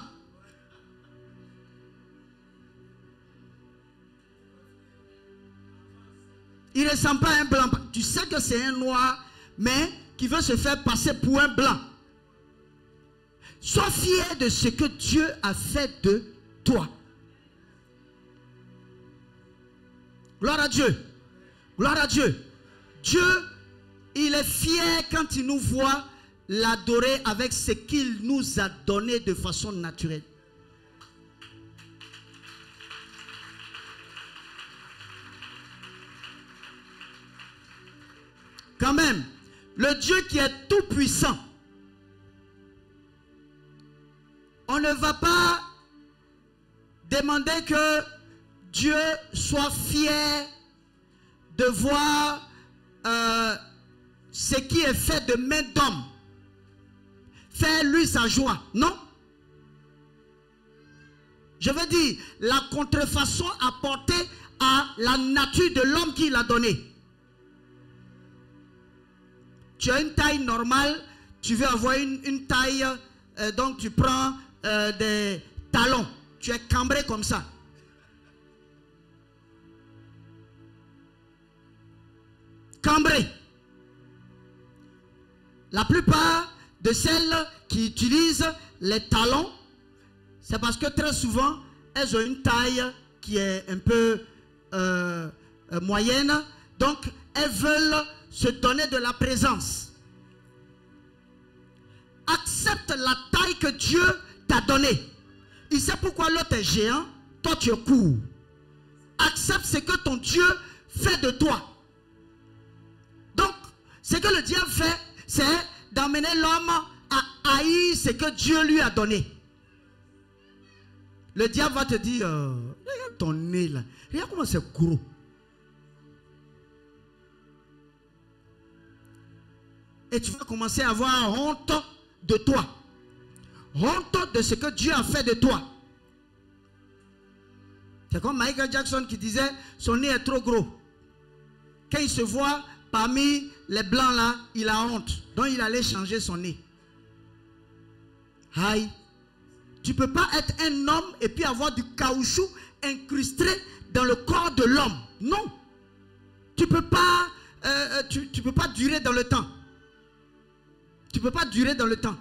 Il ne ressemble pas à un blanc. Tu sais que c'est un noir, mais qui veut se faire passer pour un blanc. Sois fier de ce que Dieu a fait de toi. Gloire à Dieu. Gloire à Dieu. Dieu, il est fier quand il nous voit l'adorer avec ce qu'il nous a donné de façon naturelle. Quand même, le Dieu qui est tout puissant, on ne va pas demander que Dieu soit fier de voir ce qui est fait de main d'homme. Faire lui sa joie. Non. Je veux dire, la contrefaçon apportée à la nature de l'homme qu'il a donné. Tu as une taille normale, tu veux avoir une taille, donc tu prends des talons, tu es cambré comme ça. Cambré. La plupart de celles qui utilisent les talons, c'est parce que très souvent, elles ont une taille qui est un peu moyenne, donc elles veulent se donner de la présence. Accepte la taille que Dieu t'a donnée. Il sait pourquoi l'autre est géant, toi tu es court. Accepte ce que ton Dieu fait de toi. Donc, ce que le diable fait, c'est d'amener l'homme à haïr ce que Dieu lui a donné. Le diable va te dire, regarde ton nez là, regarde comment c'est gros. Et tu vas commencer à avoir honte de toi. Honte de ce que Dieu a fait de toi. C'est comme Michael Jackson qui disait, son nez est trop gros. Quand il se voit parmi les blancs là, il a honte. Donc il allait changer son nez. Aïe. Tu ne peux pas être un homme et puis avoir du caoutchouc incrusté dans le corps de l'homme. Non. Tu ne peux pas, tu peux pas durer dans le temps. Tu ne peux pas durer dans le temps.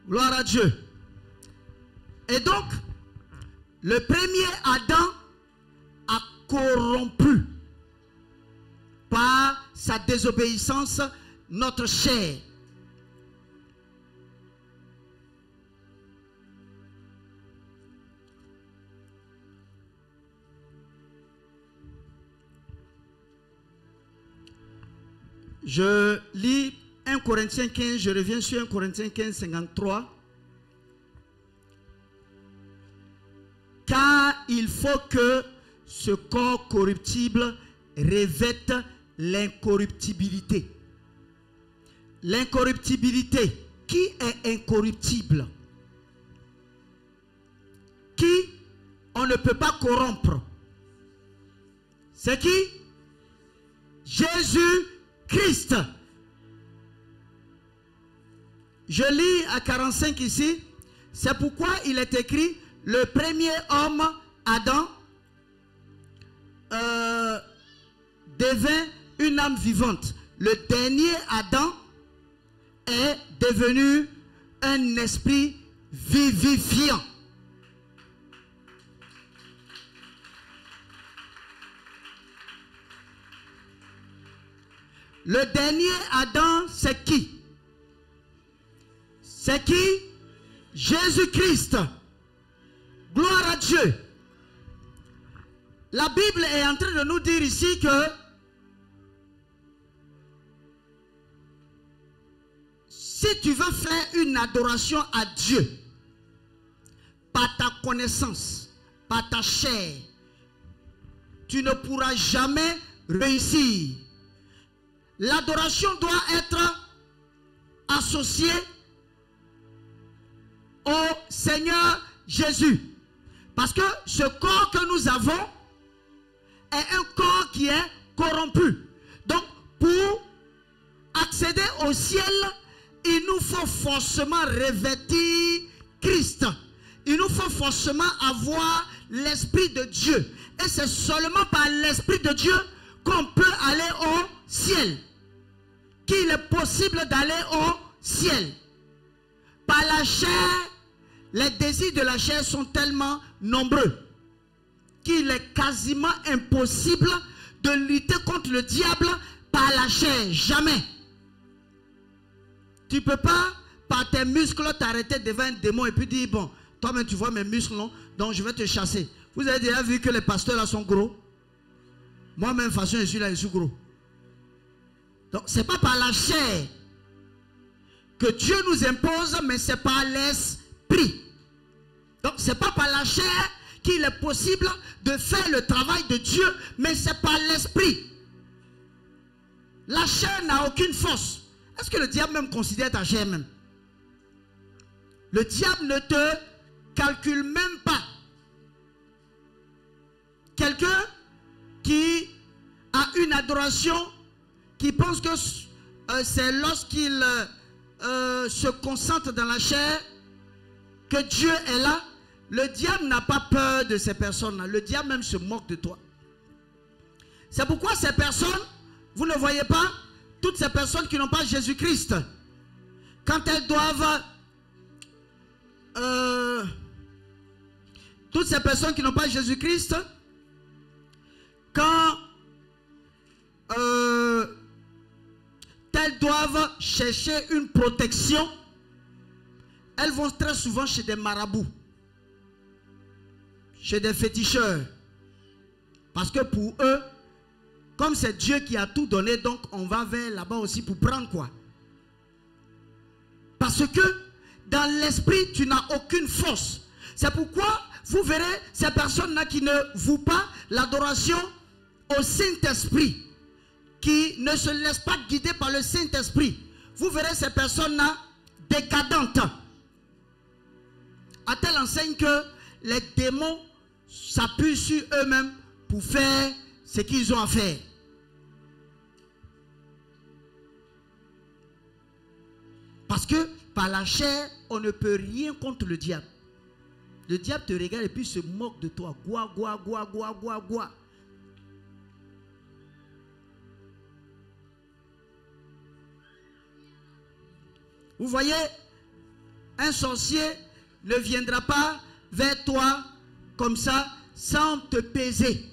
Gloire à Dieu. Et donc, le premier Adam a corrompu par sa désobéissance notre chair. Je lis 1 Corinthiens 15, je reviens sur 1 Corinthiens 15, 53. Car il faut que ce corps corruptible revête l'incorruptibilité. L'incorruptibilité. Qui est incorruptible? Qui on ne peut pas corrompre? C'est qui? Jésus-Christ. Je lis à 45 ici. C'est pourquoi il est écrit, le premier homme, Adam, devint une âme vivante. Le dernier Adam est devenu un esprit vivifiant. Le dernier Adam, c'est qui? C'est qui? Jésus-Christ. Gloire à Dieu. La Bible est en train de nous dire ici que si tu veux faire une adoration à Dieu par ta connaissance, par ta chair, tu ne pourras jamais réussir. L'adoration doit être associée au Seigneur Jésus. Parce que ce corps que nous avons est un corps qui est corrompu. Donc, pour accéder au ciel, il nous faut forcément revêtir Christ. Il nous faut forcément avoir l'Esprit de Dieu. Et c'est seulement par l'Esprit de Dieu qu'on peut aller au ciel. Qu'il est possible d'aller au ciel. Par la chair, les désirs de la chair sont tellement nombreux. qu'il est quasiment impossible de lutter contre le diable par la chair. Jamais. Tu ne peux pas, par tes muscles, t'arrêter devant un démon et puis dire, bon, toi-même tu vois mes muscles, non? Donc je vais te chasser. Vous avez déjà vu que les pasteurs là sont gros? Moi-même, façon, je suis là, je suis gros. Donc ce n'est pas par la chair que Dieu nous impose, mais c'est par l'esprit. Donc ce n'est pas par la chair qu'il est possible de faire le travail de Dieu, mais c'est par l'esprit. La chair n'a aucune force. Est-ce que le diable même considère ta chair même? Le diable ne te calcule même pas. Quelqu'un qui a une adoration, qui pense que c'est lorsqu'il se concentre dans la chair que Dieu est là. Le diable n'a pas peur de ces personnes-là. Le diable même se moque de toi. C'est pourquoi ces personnes, vous ne voyez pas, toutes ces personnes qui n'ont pas Jésus-Christ, quand elles doivent... toutes ces personnes qui n'ont pas Jésus-Christ, quand elles doivent chercher une protection, elles vont très souvent chez des marabouts, chez des féticheurs. Parce que pour eux, comme c'est Dieu qui a tout donné, donc on va vers là-bas aussi pour prendre quoi? Parce que dans l'esprit, tu n'as aucune force. C'est pourquoi vous verrez ces personnes-là qui ne vouent pas l'adoration au Saint-Esprit, qui ne se laissent pas guider par le Saint-Esprit. Vous verrez ces personnes-là décadentes. À telle enseigne que les démons s'appuient sur eux-mêmes pour faire ce qu'ils ont à faire. Parce que par la chair, on ne peut rien contre le diable. Le diable te regarde et puis se moque de toi. Goua, goua, goua, goua, goua, goua. Vous voyez, un sorcier ne viendra pas vers toi comme ça sans te peser.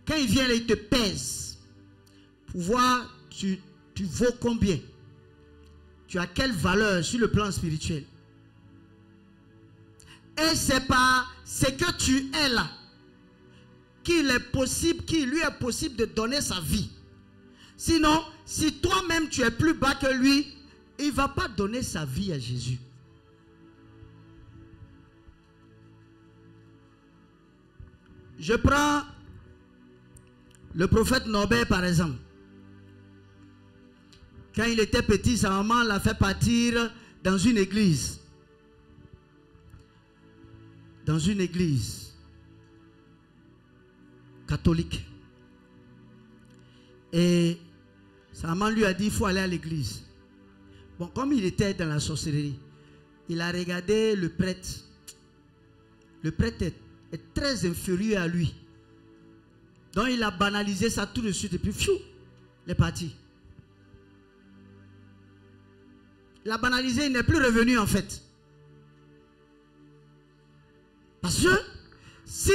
Quand il vient, il te pèse pour voir tu vaux combien. Tu as quelle valeur sur le plan spirituel. Et c'est par ce que tu es là qu'il lui est possible de donner sa vie. Sinon, si toi-même tu es plus bas que lui, il ne va pas donner sa vie à Jésus. Je prends le prophète Norbert par exemple. Quand il était petit, sa maman l'a fait partir dans une église. Dans une église catholique. Et sa maman lui a dit, il faut aller à l'église. Bon, comme il était dans la sorcellerie, il a regardé le prêtre. Le prêtre est très inférieur à lui. Donc il a banalisé ça tout de suite et puis pfiou, il est parti. Il a banalisé, il n'est plus revenu en fait. Parce que si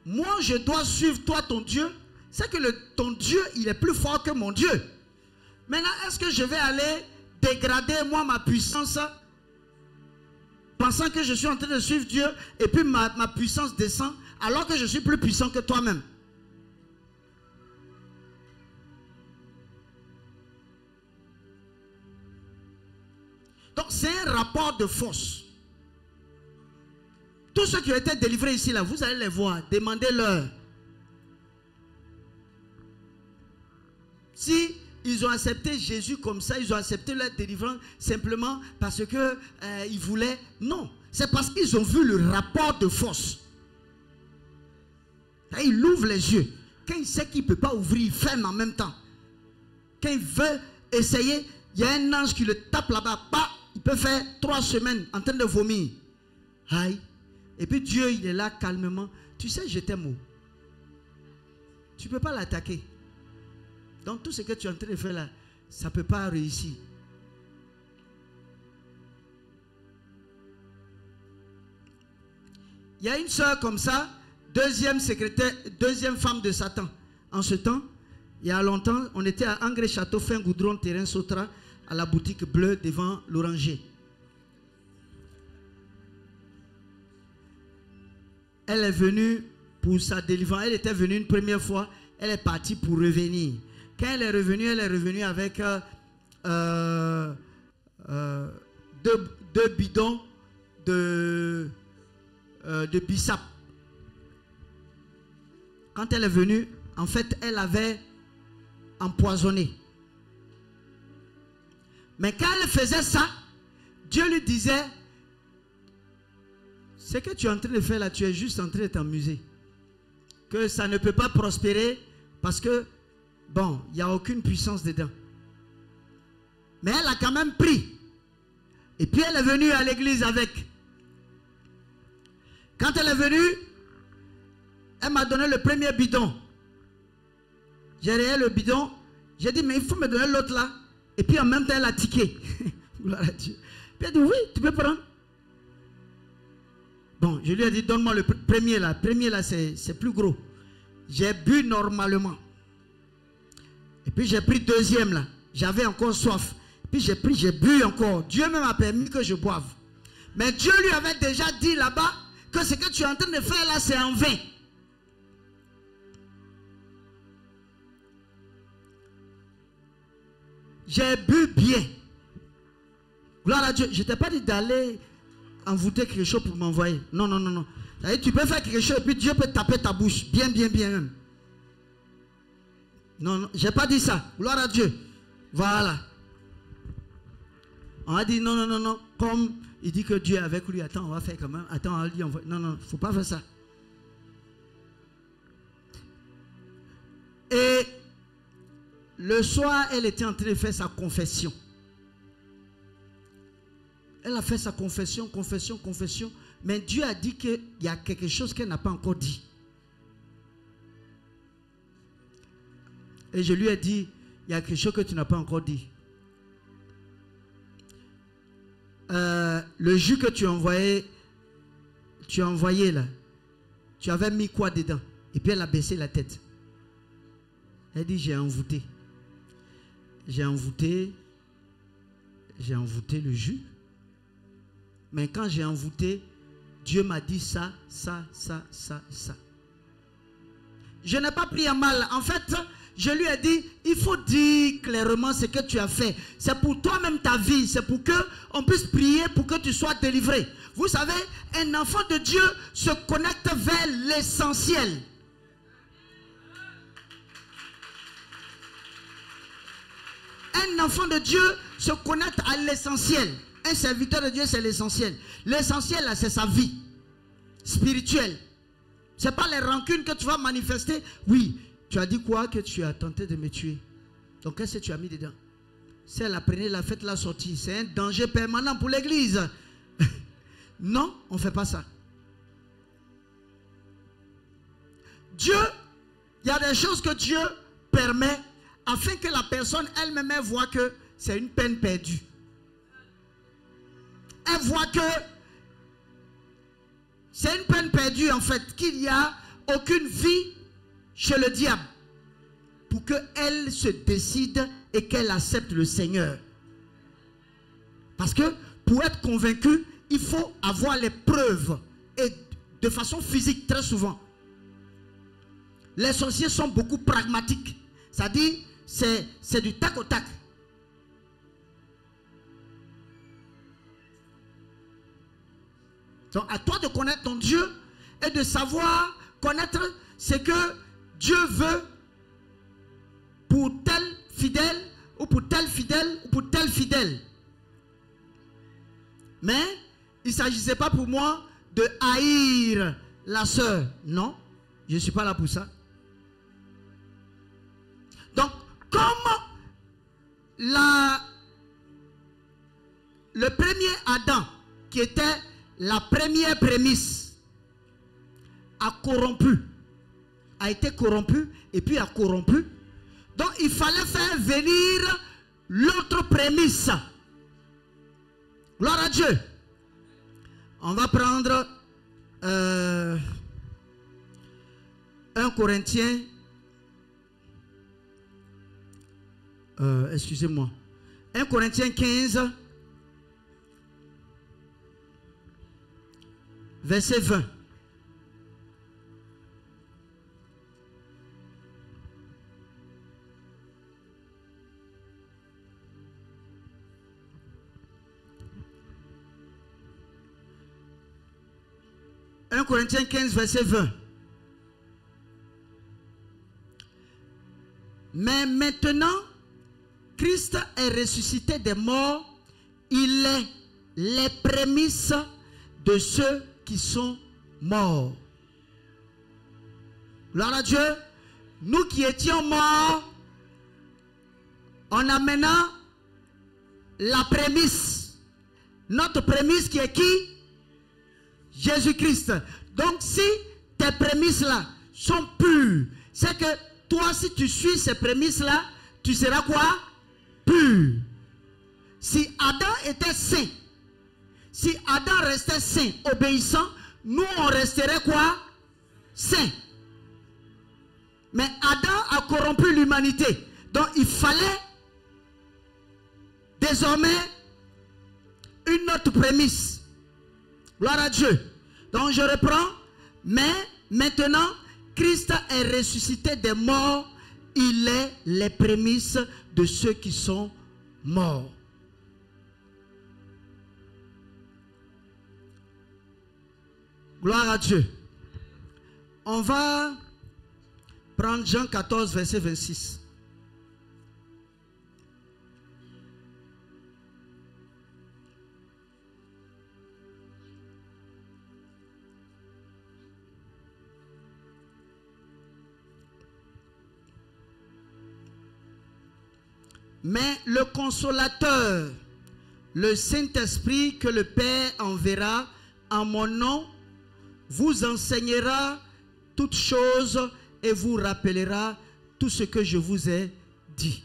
moi je dois suivre toi ton Dieu, c'est que ton Dieu il est plus fort que mon Dieu. Maintenant est-ce que je vais aller dégrader moi ma puissance pensant que je suis en train de suivre Dieu et puis ma puissance descend alors que je suis plus puissant que toi-même? Donc c'est un rapport de force. Tous ceux qui ont été délivrés ici, là, vous allez les voir. Demandez-leur. Si ils ont accepté Jésus comme ça, ils ont accepté leur délivrance simplement parce que ils voulaient. Non, c'est parce qu'ils ont vu le rapport de force. Là, il ouvre les yeux. Quand il sait qu'il ne peut pas ouvrir, il ferme en même temps. Quand il veut essayer, il y a un ange qui le tape là-bas. Il peut faire 3 semaines en train de vomir. Aïe. Et puis Dieu, il est là calmement. Tu sais, je t'aime. Tu ne peux pas l'attaquer. Donc tout ce que tu es en train de faire là, ça ne peut pas réussir. Il y a une soeur comme ça, deuxième secrétaire, deuxième femme de Satan. En ce temps, il y a longtemps, on était à Angers Château, fin Goudron, terrain Sotra, à la boutique bleue devant l'Oranger. Elle est venue pour sa délivrance. Elle était venue une première fois. Elle est partie pour revenir. Quand elle est revenue avec deux bidons de bissap. Quand elle est venue, en fait, elle avait empoisonné. Mais quand elle faisait ça, Dieu lui disait, ce que tu es en train de faire là, tu es juste en train de t'amuser. Que ça ne peut pas prospérer parce que, bon, il n'y a aucune puissance dedans. Mais elle a quand même pris. Et puis elle est venue à l'église avec. Quand elle est venue, elle m'a donné le premier bidon. J'ai rayé le bidon. J'ai dit, mais il faut me donner l'autre là. Et puis en même temps, elle a tiqué. Gloire à Dieu. Puis elle a dit, oui, tu peux prendre. Bon, je lui ai dit, donne-moi le premier là. Le premier là, c'est plus gros. J'ai bu normalement. Et puis j'ai pris deuxième là. J'avais encore soif. Puis j'ai bu encore. Dieu même a permis que je boive. Mais Dieu lui avait déjà dit là-bas que ce que tu es en train de faire là, c'est en vain. J'ai bu bien. Gloire à Dieu. Je ne t'ai pas dit d'aller envoûter quelque chose pour m'envoyer. Non, non, non, non. Tu peux faire quelque chose et puis Dieu peut taper ta bouche. Bien, bien, bien même. Non, non, je n'ai pas dit ça. Gloire à Dieu. Voilà. On a dit non, non, non, non. Comme il dit que Dieu est avec lui. Attends, on va faire quand même. Attends, on va lui envoyer. Non, non, il ne faut pas faire ça. Et le soir, elle était en train de faire sa confession. Elle a fait sa confession, confession, confession. Mais Dieu a dit qu'il y a quelque chose qu'elle n'a pas encore dit. Et je lui ai dit, il y a quelque chose que tu n'as pas encore dit. Le jus que tu as envoyé là, tu avais mis quoi dedans? Et puis elle a baissé la tête. Elle dit, j'ai envoûté. J'ai envoûté le jus. Mais quand j'ai envoûté, Dieu m'a dit ça, ça, ça, ça, ça. Je n'ai pas pris à mal. En fait, je lui ai dit, il faut dire clairement ce que tu as fait. C'est pour toi-même ta vie. C'est pour qu'on puisse prier pour que tu sois délivré. Vous savez, un enfant de Dieu se connecte vers l'essentiel. Un enfant de Dieu se connecte à l'essentiel. Un serviteur de Dieu, c'est l'essentiel. L'essentiel, là, c'est sa vie spirituelle. Ce n'est pas les rancunes que tu vas manifester. Oui, tu as dit quoi? Que tu as tenté de me tuer. Donc, qu'est-ce que tu as mis dedans? Si elle apprenait la fête, la sortie. C'est un danger permanent pour l'église. Non, on ne fait pas ça. Dieu, il y a des choses que Dieu permet afin que la personne elle-même voit que c'est une peine perdue. Elle voit que c'est une peine perdue en fait, qu'il n'y a aucune vie chez le diable, pour qu'elle se décide et qu'elle accepte le Seigneur. Parce que pour être convaincu, il faut avoir les preuves, et de façon physique très souvent. Les sorciers sont beaucoup pragmatiques, c'est-à-dire c'est du tac au tac. Donc à toi de connaître ton Dieu et de savoir connaître ce que Dieu veut pour tel fidèle ou pour tel fidèle ou pour tel fidèle. Mais il ne s'agissait pas pour moi de haïr la sœur. Non, je ne suis pas là pour ça. Donc comme le premier Adam qui était la première prémisse a été corrompu et puis a corrompu. Donc il fallait faire venir l'autre prémisse. Gloire à Dieu. On va prendre 1 Corinthiens, excusez-moi, 1 Corinthiens 15, verset 20. Corinthiens 15, verset 20. Mais maintenant, Christ est ressuscité des morts. Il est les prémices de ceux qui sont morts. Gloire à Dieu. Nous qui étions morts, en amenant la prémisse. Notre prémisse qui est qui? Jésus-Christ. Donc si tes prémices-là sont pures, c'est que toi, si tu suis ces prémices-là, tu seras quoi? Pur. Si Adam était saint, si Adam restait saint, obéissant, nous on resterait quoi? Saint. Mais Adam a corrompu l'humanité. Donc il fallait désormais une autre prémisse. Gloire à Dieu. Donc je reprends. Mais maintenant, Christ est ressuscité des morts. Il est les prémices de ceux qui sont morts. Gloire à Dieu. On va prendre Jean 14, verset 26. Mais le consolateur, le Saint-Esprit que le Père enverra en mon nom, vous enseignera toutes choses et vous rappellera tout ce que je vous ai dit.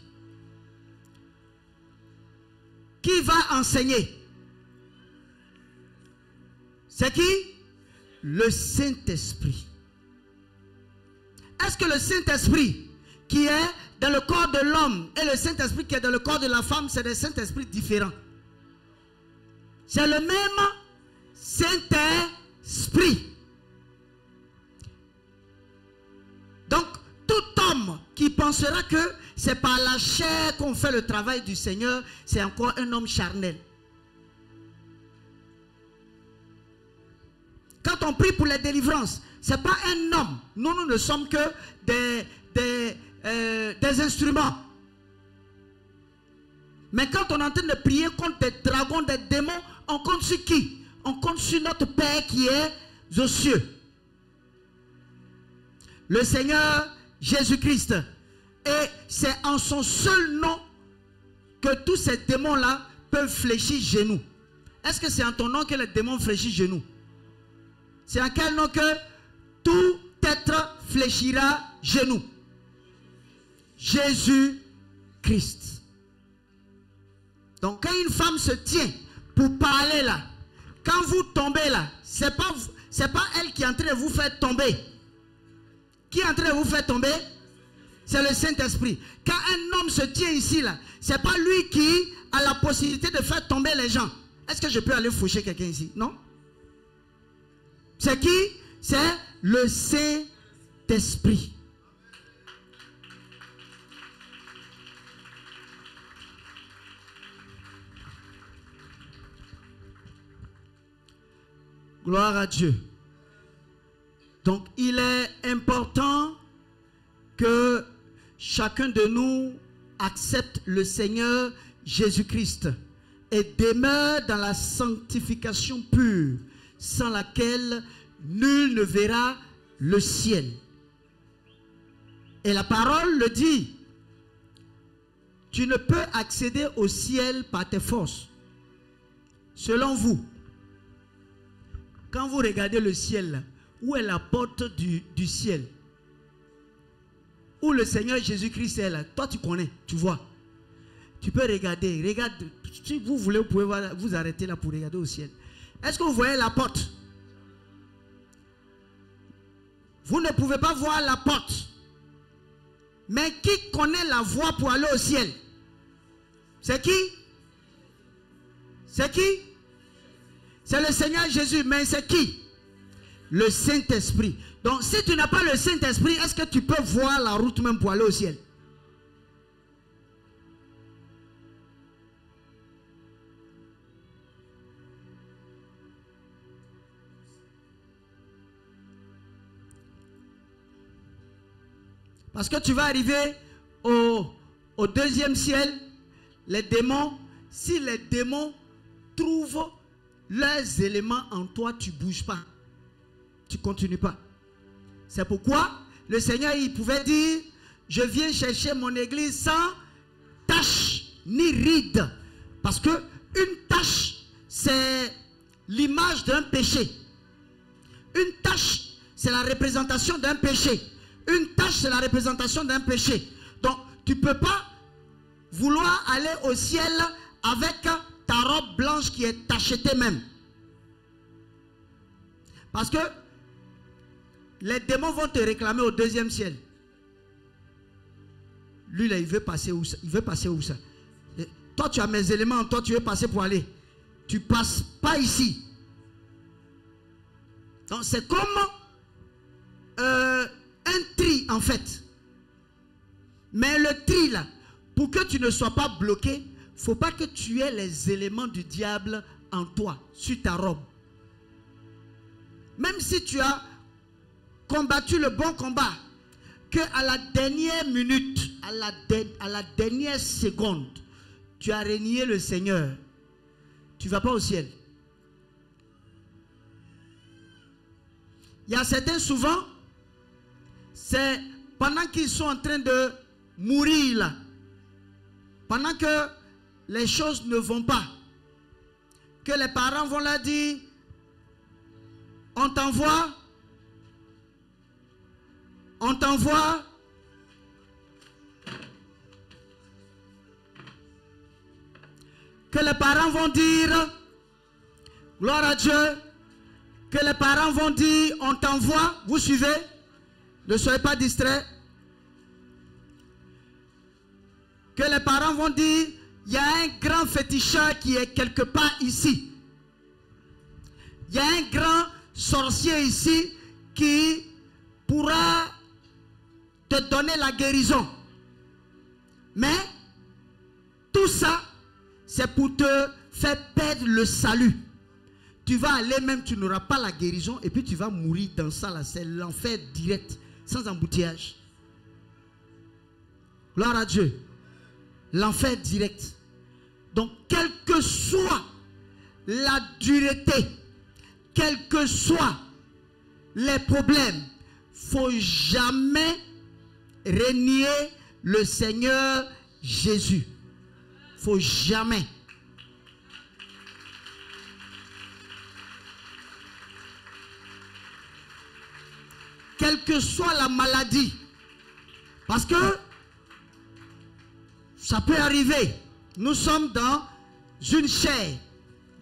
Qui va enseigner? C'est qui? Le Saint-Esprit. Est-ce que le Saint-Esprit qui est dans le corps de l'homme et le Saint-Esprit qui est dans le corps de la femme, c'est des Saint-Esprits différents? C'est le même Saint-Esprit. Donc, tout homme qui pensera que c'est par la chair qu'on fait le travail du Seigneur, c'est encore un homme charnel. Quand on prie pour les délivrances, ce n'est pas un homme. Nous ne sommes que des instruments. Mais quand on est en train de prier contre des dragons, des démons, on compte sur qui? On compte sur notre Père qui est aux cieux. Le Seigneur Jésus-Christ. Et c'est en son seul nom que tous ces démons-là peuvent fléchir genoux. Est-ce que c'est en ton nom que les démons fléchissent genoux? C'est en quel nom que tout être fléchira genoux? Jésus-Christ. Donc quand une femme se tient pour parler là, quand vous tombez là, c'est pas elle qui est en train de vous faire tomber. Qui est en train de vous faire tomber? C'est le Saint-Esprit. Quand un homme se tient ici là, c'est pas lui qui a la possibilité de faire tomber les gens. Est-ce que je peux aller foucher quelqu'un ici? Non. C'est qui? C'est le Saint-Esprit. Gloire à Dieu. Donc, il est important que chacun de nous accepte le Seigneur Jésus-Christ et demeure dans la sanctification pure, sans laquelle nul ne verra le ciel. Et la parole le dit. Tu ne peux accéder au ciel par tes forces. Selon vous, quand vous regardez le ciel, où est la porte du ciel? Où le Seigneur Jésus-Christ est là? Toi tu connais, tu vois. Tu peux regarder. Regarde, si vous voulez, vous pouvez vous arrêter là pour regarder au ciel. Est-ce que vous voyez la porte? Vous ne pouvez pas voir la porte. Mais qui connaît la voie pour aller au ciel? C'est qui? C'est qui? C'est le Seigneur Jésus. Mais c'est qui? Le Saint-Esprit. Donc si tu n'as pas le Saint-Esprit, est-ce que tu peux voir la route même pour aller au ciel? Parce que tu vas arriver au deuxième ciel, les démons, si les démons trouvent leurs éléments en toi, tu ne bouges pas. Tu ne continues pas. C'est pourquoi le Seigneur, il pouvait dire, je viens chercher mon église sans tache ni ride. Parce que une tache, c'est l'image d'un péché. Une tache, c'est la représentation d'un péché. Une tache, c'est la représentation d'un péché. Donc, tu ne peux pas vouloir aller au ciel avec ta robe blanche qui est tachetée même. Parce que les démons vont te réclamer au deuxième ciel. Lui, là, il veut passer où ça? Il veut passer où ça? Toi, tu as mes éléments, toi, tu veux passer pour aller. Tu ne passes pas ici. Donc, c'est comme un tri, en fait. Mais le tri, là, pour que tu ne sois pas bloqué, il ne faut pas que tu aies les éléments du diable en toi, sur ta robe. Même si tu as combattu le bon combat, que à la dernière minute, à la dernière seconde, tu as renié le Seigneur, tu ne vas pas au ciel. Il y a certains souvent, c'est pendant qu'ils sont en train de mourir là, pendant que les choses ne vont pas, que les parents vont leur dire, on t'envoie, que les parents vont dire, gloire à Dieu, que les parents vont dire, on t'envoie, vous suivez, ne soyez pas distraits. Que les parents vont dire, il y a un grand féticheur qui est quelque part ici. Il y a un grand sorcier ici qui pourra te donner la guérison. Mais tout ça, c'est pour te faire perdre le salut. Tu vas aller même, tu n'auras pas la guérison et puis tu vas mourir dans ça là. C'est l'enfer direct, sans embouteillage. Gloire à Dieu. L'enfer direct. Donc, quelle que soit la dureté, quels que soient les problèmes, il ne faut jamais renier le Seigneur Jésus. Il ne faut jamais. Quelle que soit la maladie. Parce que ça peut arriver. Nous sommes dans une chair.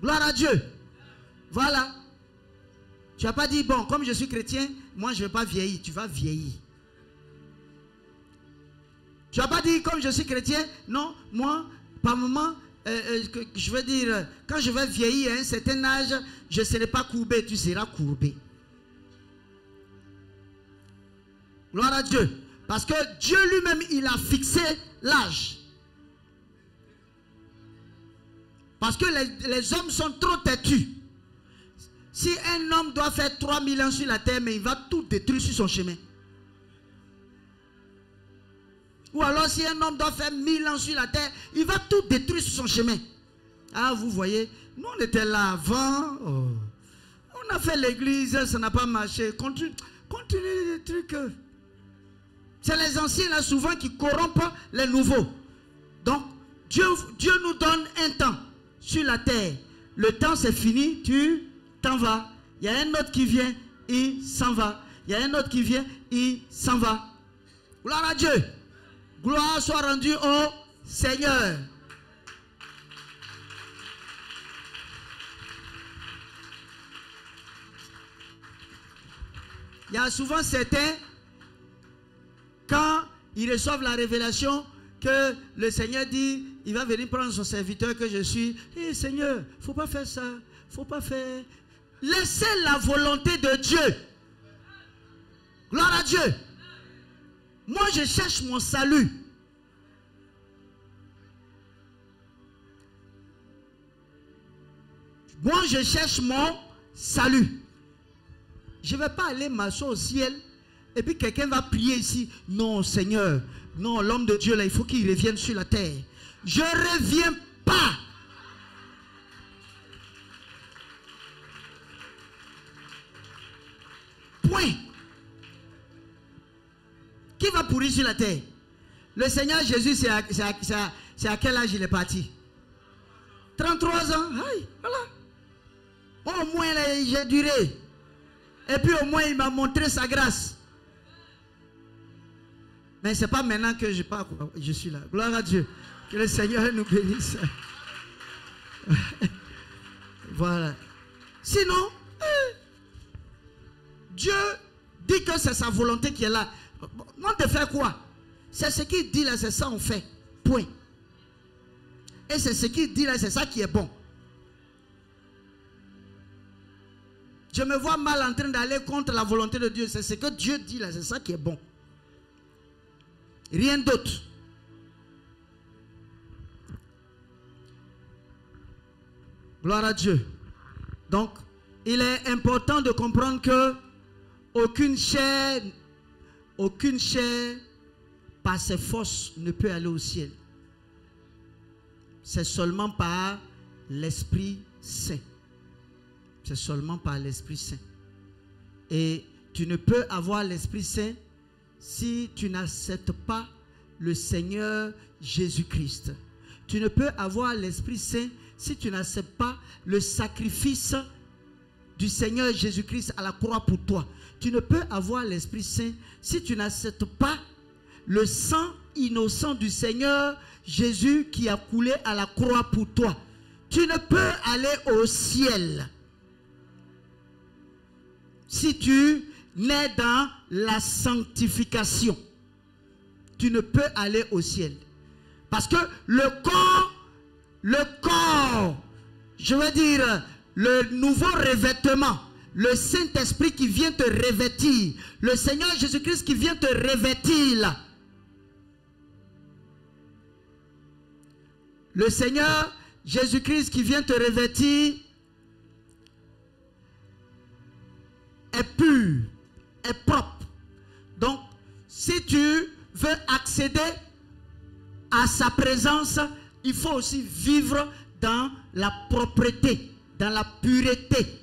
Gloire à Dieu. Voilà. Tu n'as pas dit, bon, comme je suis chrétien, moi je ne vais pas vieillir. Tu vas vieillir. Tu n'as pas dit, comme je suis chrétien, non, moi, par moment, je veux dire, quand je vais vieillir à un certain âge, je ne serai pas courbé, tu seras courbé. Gloire à Dieu. Parce que Dieu lui-même, il a fixé l'âge. Parce que les hommes sont trop têtus. Si un homme doit faire 3000 ans sur la terre, mais il va tout détruire sur son chemin. Ou alors si un homme doit faire 1000 ans sur la terre, il va tout détruire sur son chemin. Ah, vous voyez, nous on était là avant. Oh. On a fait l'église, ça n'a pas marché. Continue les trucs. C'est les anciens là souvent qui corrompent les nouveaux. Donc, Dieu nous donne un temps sur la terre. Le temps c'est fini, tu t'en vas. Il y a un autre qui vient, il s'en va. Il y a un autre qui vient, il s'en va. Gloire à Dieu. Gloire soit rendue au Seigneur. Il y a souvent certains, quand ils reçoivent la révélation, que le Seigneur dit, il va venir prendre son serviteur que je suis. Eh Seigneur, il ne faut pas faire ça, il ne faut pas faire. Laissez la volonté de Dieu. Gloire à Dieu. Moi, je cherche mon salut. Moi, je cherche mon salut. Je ne vais pas aller m'asseoir au ciel et puis quelqu'un va prier ici. Non, Seigneur. Non, l'homme de Dieu, là, il faut qu'il revienne sur la terre. Je ne reviens pas. Point. Qui va pourrir sur la terre? Le Seigneur Jésus, c'est à quel âge il est parti? 33 ans. Aïe, voilà. Au moins, j'ai duré. Et puis au moins, il m'a montré sa grâce. Mais ce n'est pas maintenant que je suis là. Gloire à Dieu. Que le Seigneur nous bénisse. Voilà. Sinon, Dieu dit que c'est sa volonté qui est là. On te fait quoi? C'est ce qu'il dit là, c'est ça on fait. Point. Et c'est ce qu'il dit là, c'est ça qui est bon. Je me vois mal en train d'aller contre la volonté de Dieu. C'est ce que Dieu dit là, c'est ça qui est bon. Rien d'autre. Gloire à Dieu. Donc, il est important de comprendre que aucune chair, par ses forces, ne peut aller au ciel. C'est seulement par l'Esprit Saint. C'est seulement par l'Esprit Saint. Et tu ne peux avoir l'Esprit Saint si tu n'acceptes pas le Seigneur Jésus-Christ. Tu ne peux avoir l'Esprit Saint si tu n'acceptes pas le sacrifice du Seigneur Jésus-Christ à la croix pour toi. Tu ne peux avoir l'Esprit Saint si tu n'acceptes pas le sang innocent du Seigneur Jésus qui a coulé à la croix pour toi. Tu ne peux aller au ciel si tu nais dans la sanctification. Tu ne peux aller au ciel. Parce que le corps, je veux dire, le nouveau revêtement, le Saint-Esprit qui vient te revêtir, le Seigneur Jésus-Christ qui vient te revêtir là. Le Seigneur Jésus-Christ qui vient te revêtir est pur, est propre. Donc, si tu veux accéder à sa présence, il faut aussi vivre dans la propreté, dans la pureté.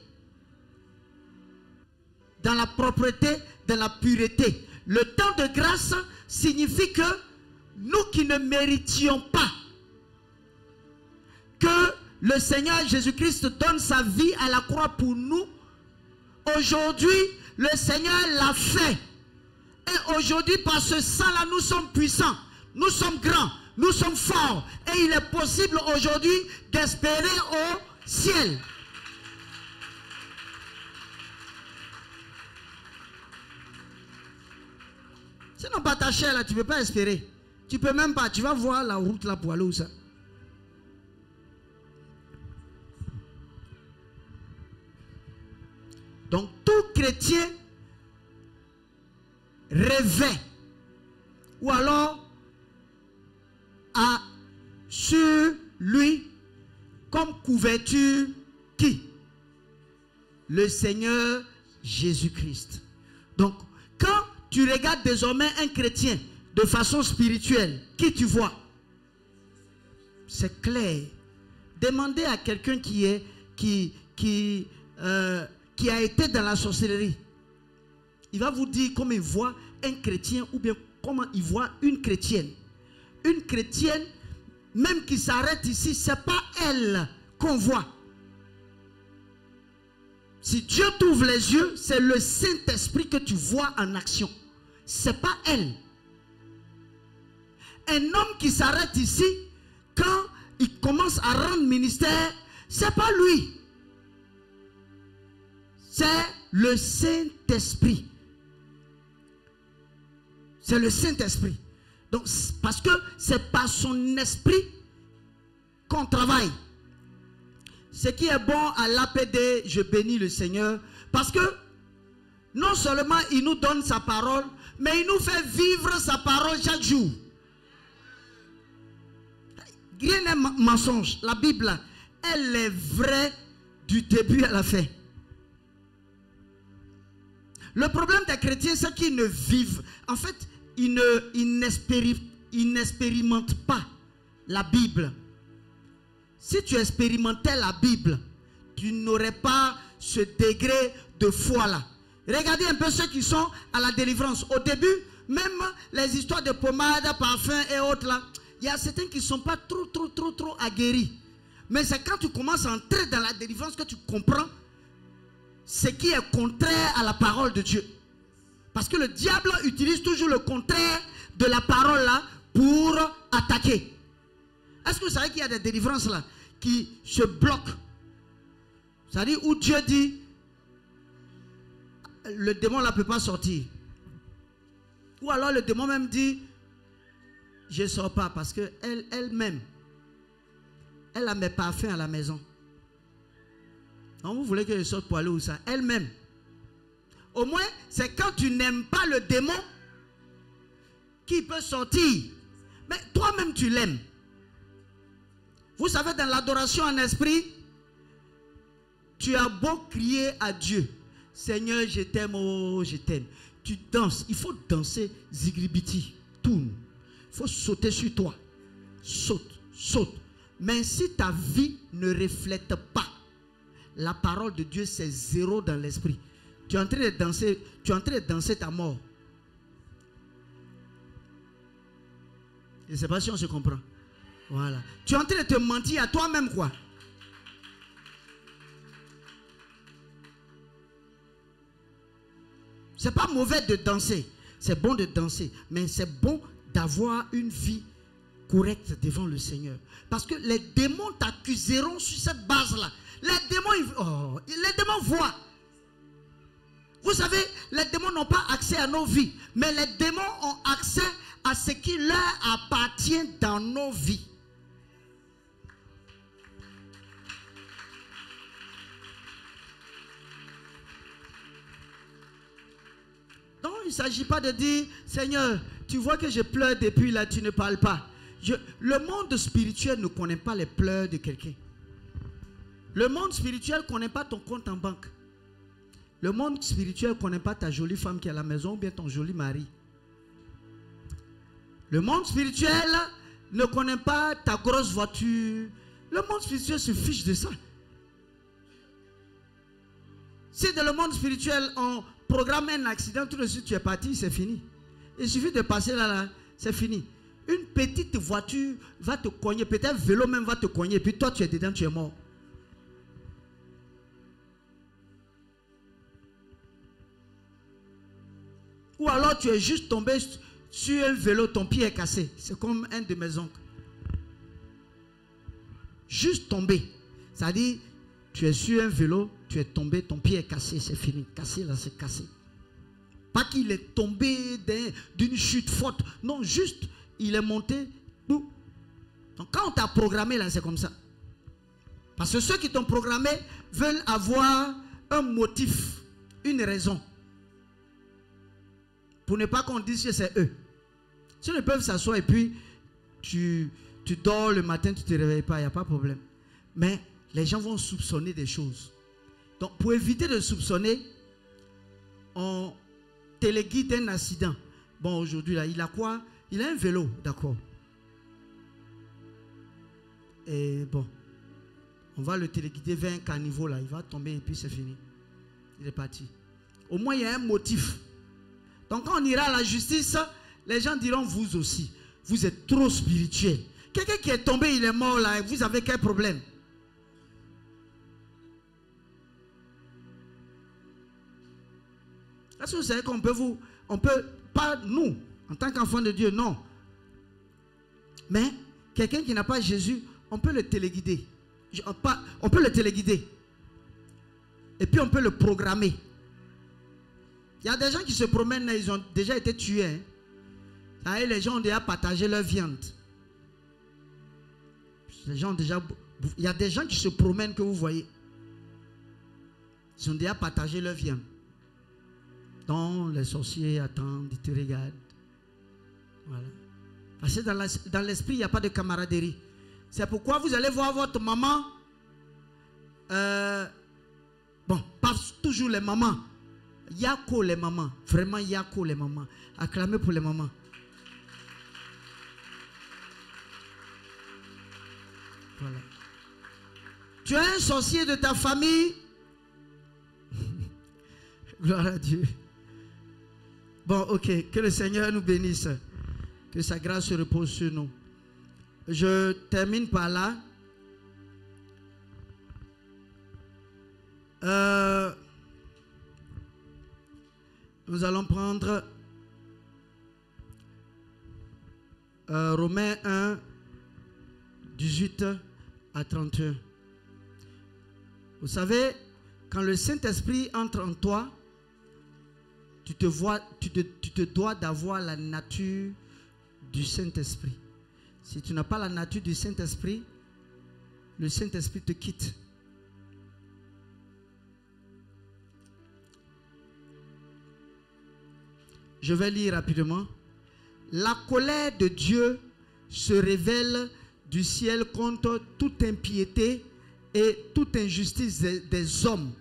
Dans la propreté, dans la pureté. Le temps de grâce signifie que nous qui ne méritions pas que le Seigneur Jésus-Christ donne sa vie à la croix pour nous, aujourd'hui, le Seigneur l'a fait. Et aujourd'hui, par ce sang-là, nous sommes puissants, nous sommes grands, nous sommes forts. Et il est possible aujourd'hui d'espérer au ciel. Sinon, pas ta chair là, tu ne peux pas espérer. Tu ne peux même pas, tu vas voir la route là pour aller où ça. Donc, tout chrétien revêt ou alors a sur lui comme couverture qui? Le Seigneur Jésus-Christ. Donc, quand tu regardes désormais un chrétien de façon spirituelle, qui tu vois? C'est clair. Demandez à quelqu'un qui a été dans la sorcellerie. Il va vous dire comment il voit un chrétien ou bien comment il voit une chrétienne. Une chrétienne, même qui s'arrête ici, ce n'est pas elle qu'on voit. Si Dieu t'ouvre les yeux, c'est le Saint-Esprit que tu vois en action. Ce n'est pas elle. Un homme qui s'arrête ici, quand il commence à rendre ministère, ce n'est pas lui. C'est le Saint-Esprit C'est le Saint-Esprit. Donc, parce que c'est par son esprit qu'on travaille. Ce qui est bon à l'APD, je bénis le Seigneur. Parce que non seulement il nous donne sa parole, mais il nous fait vivre sa parole chaque jour. Rien n'est mensonge. La Bible, elle est vraie du début à la fin. Le problème des chrétiens, c'est qu'ils ne vivent. En fait, ils n'expérimentent pas la Bible. Si tu expérimentais la Bible, tu n'aurais pas ce degré de foi là. Regardez un peu ceux qui sont à la délivrance. Au début, même les histoires de pommade, parfum et autres là, il y a certains qui ne sont pas trop aguerris. Mais c'est quand tu commences à entrer dans la délivrance que tu comprends ce qui est contraire à la parole de Dieu. Parce que le diable utilise toujours le contraire de la parole là pour attaquer. Est-ce que vous savez qu'il y a des délivrances là qui se bloquent? C'est-à-dire où Dieu dit le démon là ne peut pas sortir. Ou alors le démon même dit je ne sors pas parce qu'elle-même elle a mes parfums à la maison. Donc vous voulez que je sorte pour aller où ça? Elle-même. Au moins, c'est quand tu n'aimes pas le démon qui peut sortir. Mais toi-même, tu l'aimes. Vous savez, dans l'adoration en esprit, tu as beau crier à Dieu. Seigneur, je t'aime, oh, je t'aime. Tu danses. Il faut danser zigribiti. Tourne. Il faut sauter sur toi. Saute, saute. Mais si ta vie ne reflète pas la parole de Dieu, c'est zéro dans l'esprit. Tu es en train de danser, ta mort. Je ne sais pas si on se comprend. Voilà. Tu es en train de te mentir à toi-même, quoi. C'est pas mauvais de danser. C'est bon de danser. Mais c'est bon d'avoir une vie correcte devant le Seigneur. Parce que les démons t'accuseront sur cette base-là. Les démons voient. Vous savez, les démons n'ont pas accès à nos vies. Mais les démons ont accès à ce qui leur appartient dans nos vies. Donc, il ne s'agit pas de dire, Seigneur, tu vois que je pleure depuis là, tu ne parles pas. Le monde spirituel ne connaît pas les pleurs de quelqu'un. Le monde spirituel ne connaît pas ton compte en banque. Le monde spirituel ne connaît pas ta jolie femme qui est à la maison ou bien ton joli mari. Le monde spirituel ne connaît pas ta grosse voiture. Le monde spirituel se fiche de ça. Si dans le monde spirituel on programme un accident, tout de suite tu es parti, c'est fini. Il suffit de passer là, c'est fini. Une petite voiture va te cogner, peut-être un vélo même va te cogner, et puis toi tu es dedans, tu es mort. Ou alors tu es juste tombé sur un vélo, ton pied est cassé. C'est comme un de mes oncles. Juste tombé. C'est-à-dire, tu es sur un vélo, tu es tombé, ton pied est cassé, c'est fini. Cassé là, c'est cassé. Pas qu'il est tombé d'une chute forte. Non, juste, il est monté. Donc quand on t'a programmé là, c'est comme ça. Parce que ceux qui t'ont programmé veulent avoir un motif, une raison. Pour ne pas qu'on dise que c'est eux. Si ils peuvent s'asseoir et puis tu dors le matin, tu ne te réveilles pas, il n'y a pas de problème. Mais les gens vont soupçonner des choses. Donc pour éviter de soupçonner, on téléguide un accident. Bon, aujourd'hui, là, il a quoi? Il a un vélo, d'accord. Et bon, on va le téléguider vers un caniveau, là. Il va tomber et puis c'est fini. Il est parti. Au moins, il y a un motif. Donc quand on ira à la justice, les gens diront vous aussi, vous êtes trop spirituel. Quelqu'un qui est tombé, il est mort là, et vous avez quel problème? Est-ce que vous savez qu'on peut pas nous, en tant qu'enfants de Dieu, non. Mais quelqu'un qui n'a pas Jésus, on peut le téléguider. On peut le téléguider. Et puis on peut le programmer. Il y a des gens qui se promènent, ils ont déjà été tués. Hein. Ça y est, les gens ont déjà partagé leur viande. Les gens ont déjà... Il y a des gens qui se promènent que vous voyez. Ils ont déjà partagé leur viande. Donc les sorciers attendent, ils te regardent. Voilà. Parce que dans l'esprit, il n'y a pas de camaraderie. C'est pourquoi vous allez voir votre maman. Bon, pas toujours les mamans. Yako les mamans. Vraiment Yako les mamans. Acclamez pour les mamans. Voilà. Tu as un sorcier de ta famille. Gloire à Dieu. Bon, ok. Que le Seigneur nous bénisse. Que sa grâce se repose sur nous. Je termine par là. Nous allons prendre Romains 1, 18 à 31. Vous savez, quand le Saint-Esprit entre en toi, tu te dois d'avoir la nature du Saint-Esprit. Si tu n'as pas la nature du Saint-Esprit, le Saint-Esprit te quitte. Je vais lire rapidement. La colère de Dieu se révèle du ciel contre toute impiété et toute injustice des hommes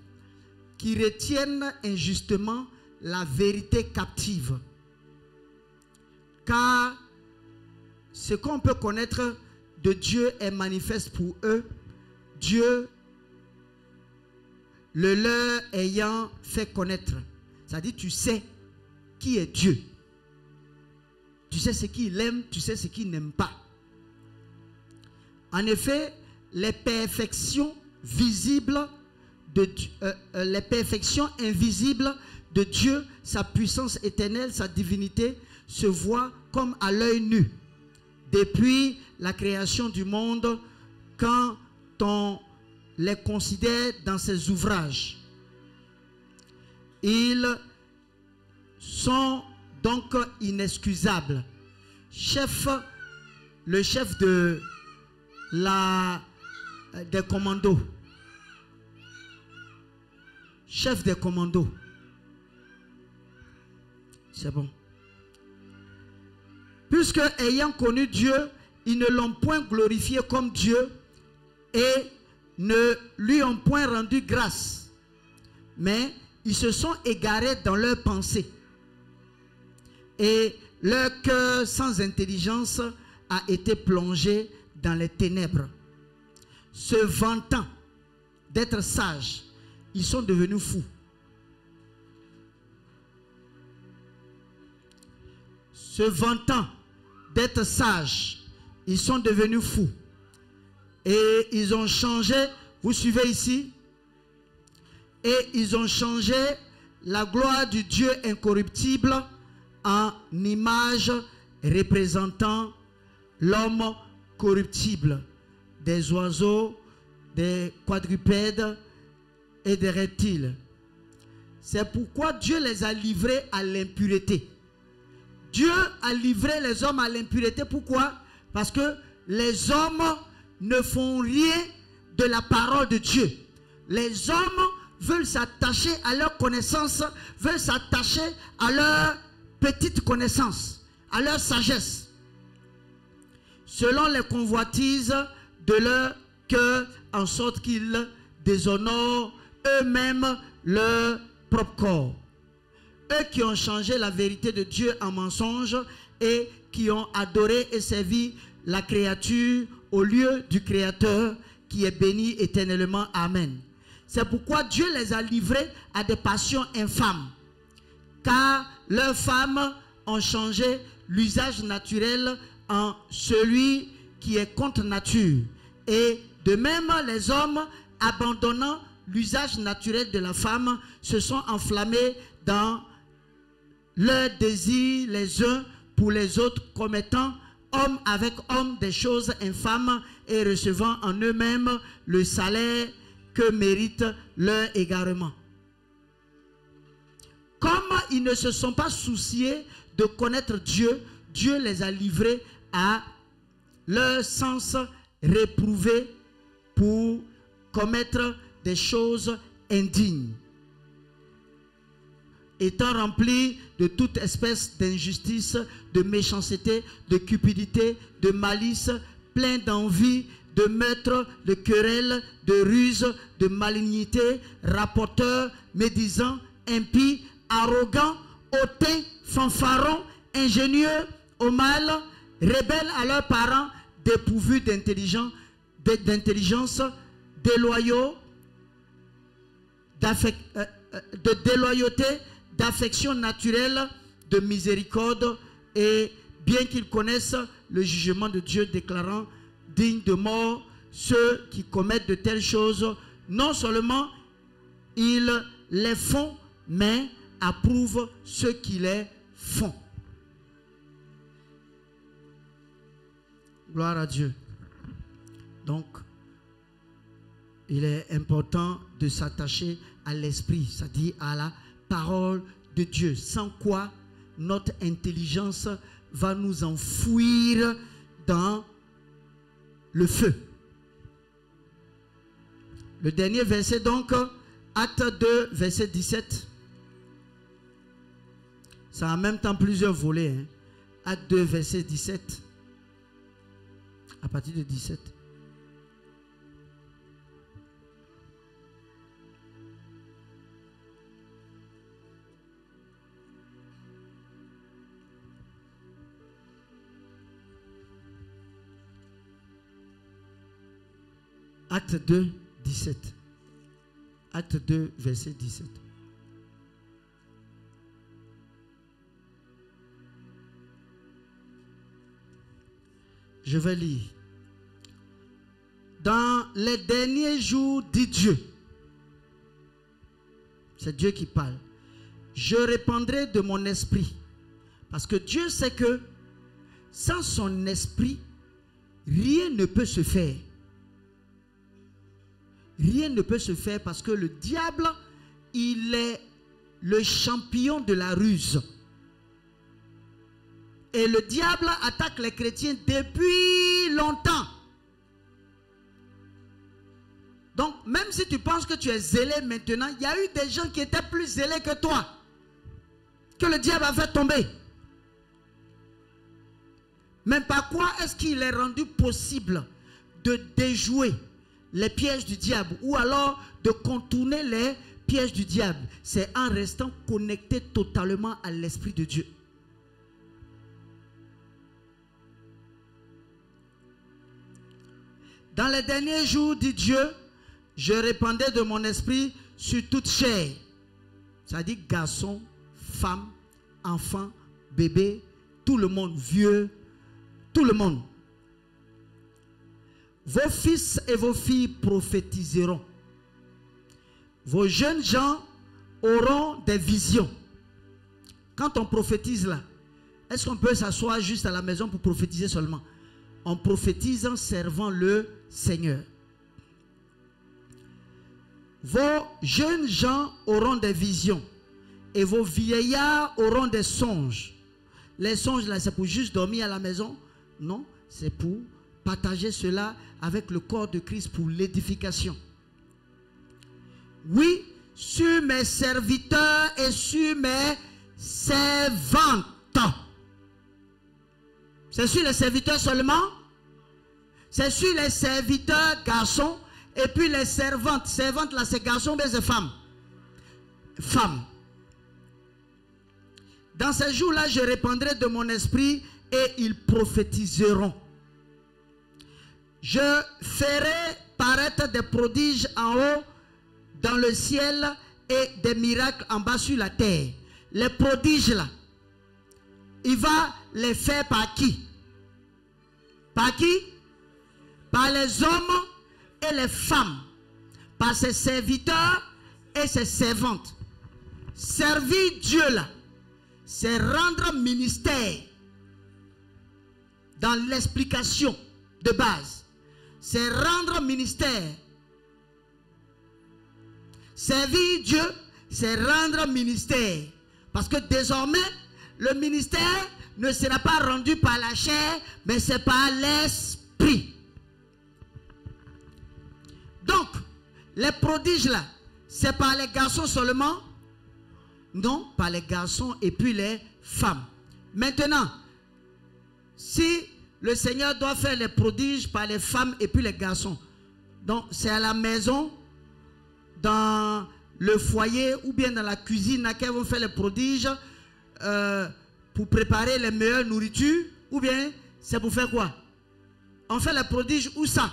qui retiennent injustement la vérité captive. Car ce qu'on peut connaître de Dieu est manifeste pour eux, Dieu le leur ayant fait connaître. C'est-à-dire, tu sais qui est Dieu. Tu sais ce qu'il aime, tu sais ce qu'il n'aime pas. En effet, les perfections visibles les perfections invisibles de Dieu, sa puissance éternelle, sa divinité, se voient comme à l'œil nu. Depuis la création du monde, quand on les considère dans ses ouvrages. Ils sont donc inexcusables. Le chef des commandos. Chef des commandos. C'est bon. Puisque ayant connu Dieu, ils ne l'ont point glorifié comme Dieu et ne lui ont point rendu grâce. Mais ils se sont égarés dans leurs pensées. Et leur cœur sans intelligence a été plongé dans les ténèbres. Se vantant d'être sages, ils sont devenus fous. Se vantant d'être sages, ils sont devenus fous. Et ils ont changé, vous suivez ici? Et ils ont changé la gloire du Dieu incorruptible en image représentant l'homme corruptible, des oiseaux, des quadrupèdes et des reptiles. C'est pourquoi Dieu les a livrés à l'impureté. Dieu a livré les hommes à l'impureté. Pourquoi? Parce que les hommes ne font rien de la parole de Dieu. Les hommes veulent s'attacher à leur connaissance, veulent s'attacher à leur petite connaissance, à leur sagesse, selon les convoitises de leur cœur, en sorte qu'ils déshonorent eux-mêmes leur propre corps. Eux qui ont changé la vérité de Dieu en mensonge et qui ont adoré et servi la créature au lieu du Créateur qui est béni éternellement. Amen. C'est pourquoi Dieu les a livrés à des passions infâmes, car leurs femmes ont changé l'usage naturel en celui qui est contre nature. Et de même, les hommes, abandonnant l'usage naturel de la femme, se sont enflammés dans leur désir les uns pour les autres, commettant homme avec homme des choses infâmes et recevant en eux-mêmes le salaire que mérite leur égarement. Comme ils ne se sont pas souciés de connaître Dieu, Dieu les a livrés à leur sens réprouvé pour commettre des choses indignes, étant remplis de toute espèce d'injustice, de méchanceté, de cupidité, de malice, pleins d'envie, de meurtre, de querelles, de ruse, de malignité, rapporteurs, médisants, impies, arrogants, hautains, fanfarons, ingénieux au mal, rebelles à leurs parents, dépourvus d'intelligence, déloyaux, de déloyauté, d'affection naturelle, de miséricorde, et bien qu'ils connaissent le jugement de Dieu, déclarant dignes de mort ceux qui commettent de telles choses, non seulement ils les font, mais approuvent ceux qui les font. Gloire à Dieu. Donc, il est important de s'attacher à l'esprit, c'est-à-dire à la parole de Dieu, sans quoi notre intelligence va nous enfouir dans le feu. Le dernier verset donc, Acte 2, verset 17. Ça a en même temps plusieurs volets. Hein. Acte 2, verset 17. À partir de 17. Acte 2, 17. Acte 2, verset 17. Je vais lire. Dans les derniers jours, dit Dieu, c'est Dieu qui parle, je répandrai de mon esprit. Parce que Dieu sait que sans son esprit, rien ne peut se faire. Rien ne peut se faire parce que le diable, il est le champion de la ruse. Et le diable attaque les chrétiens depuis longtemps. Donc, même si tu penses que tu es zélé maintenant, il y a eu des gens qui étaient plus zélés que toi, que le diable a fait tomber. Mais par quoi est-ce qu'il est rendu possible de déjouer les pièges du diable ou alors de contourner les pièges du diable? C'est en restant connecté totalement à l'Esprit de Dieu. Dans les derniers jours, dit Dieu, je répandrai de mon esprit sur toute chair. C'est-à-dire garçons, femmes, enfants, bébés, tout le monde, vieux, tout le monde. Vos fils et vos filles prophétiseront. Vos jeunes gens auront des visions. Quand on prophétise là, est-ce qu'on peut s'asseoir juste à la maison pour prophétiser seulement? On prophétise en servant le Seigneur. Vos jeunes gens auront des visions et vos vieillards auront des songes. Les songes là, c'est pour juste dormir à la maison? Non, c'est pour partager cela avec le corps de Christ pour l'édification. Oui, sur mes serviteurs et sur mes servantes. C'est sur les serviteurs seulement? C'est sur les serviteurs garçons et puis les servantes. Servantes là, c'est garçons mais c'est femmes. Femmes. Dans ces jours-là, je répandrai de mon esprit et ils prophétiseront. Je ferai paraître des prodiges en haut dans le ciel et des miracles en bas sur la terre. Les prodiges là, il va les faire par qui? Par qui? Par les hommes et les femmes. Par ses serviteurs et ses servantes. Servir Dieu là, c'est rendre ministère dans l'explication de base. C'est rendre ministère. Servir Dieu, c'est rendre ministère. Parce que désormais, le ministère ne sera pas rendu par la chair, mais c'est par l'esprit. Donc, les prodiges là, c'est par les garçons seulement? Non, par les garçons et puis les femmes. Maintenant, si le Seigneur doit faire les prodiges par les femmes et puis les garçons, donc c'est à la maison, dans le foyer ou bien dans la cuisine à laquelle vont faire les prodiges pour préparer les meilleures nourritures, ou bien c'est pour faire quoi? On fait les prodiges où ça?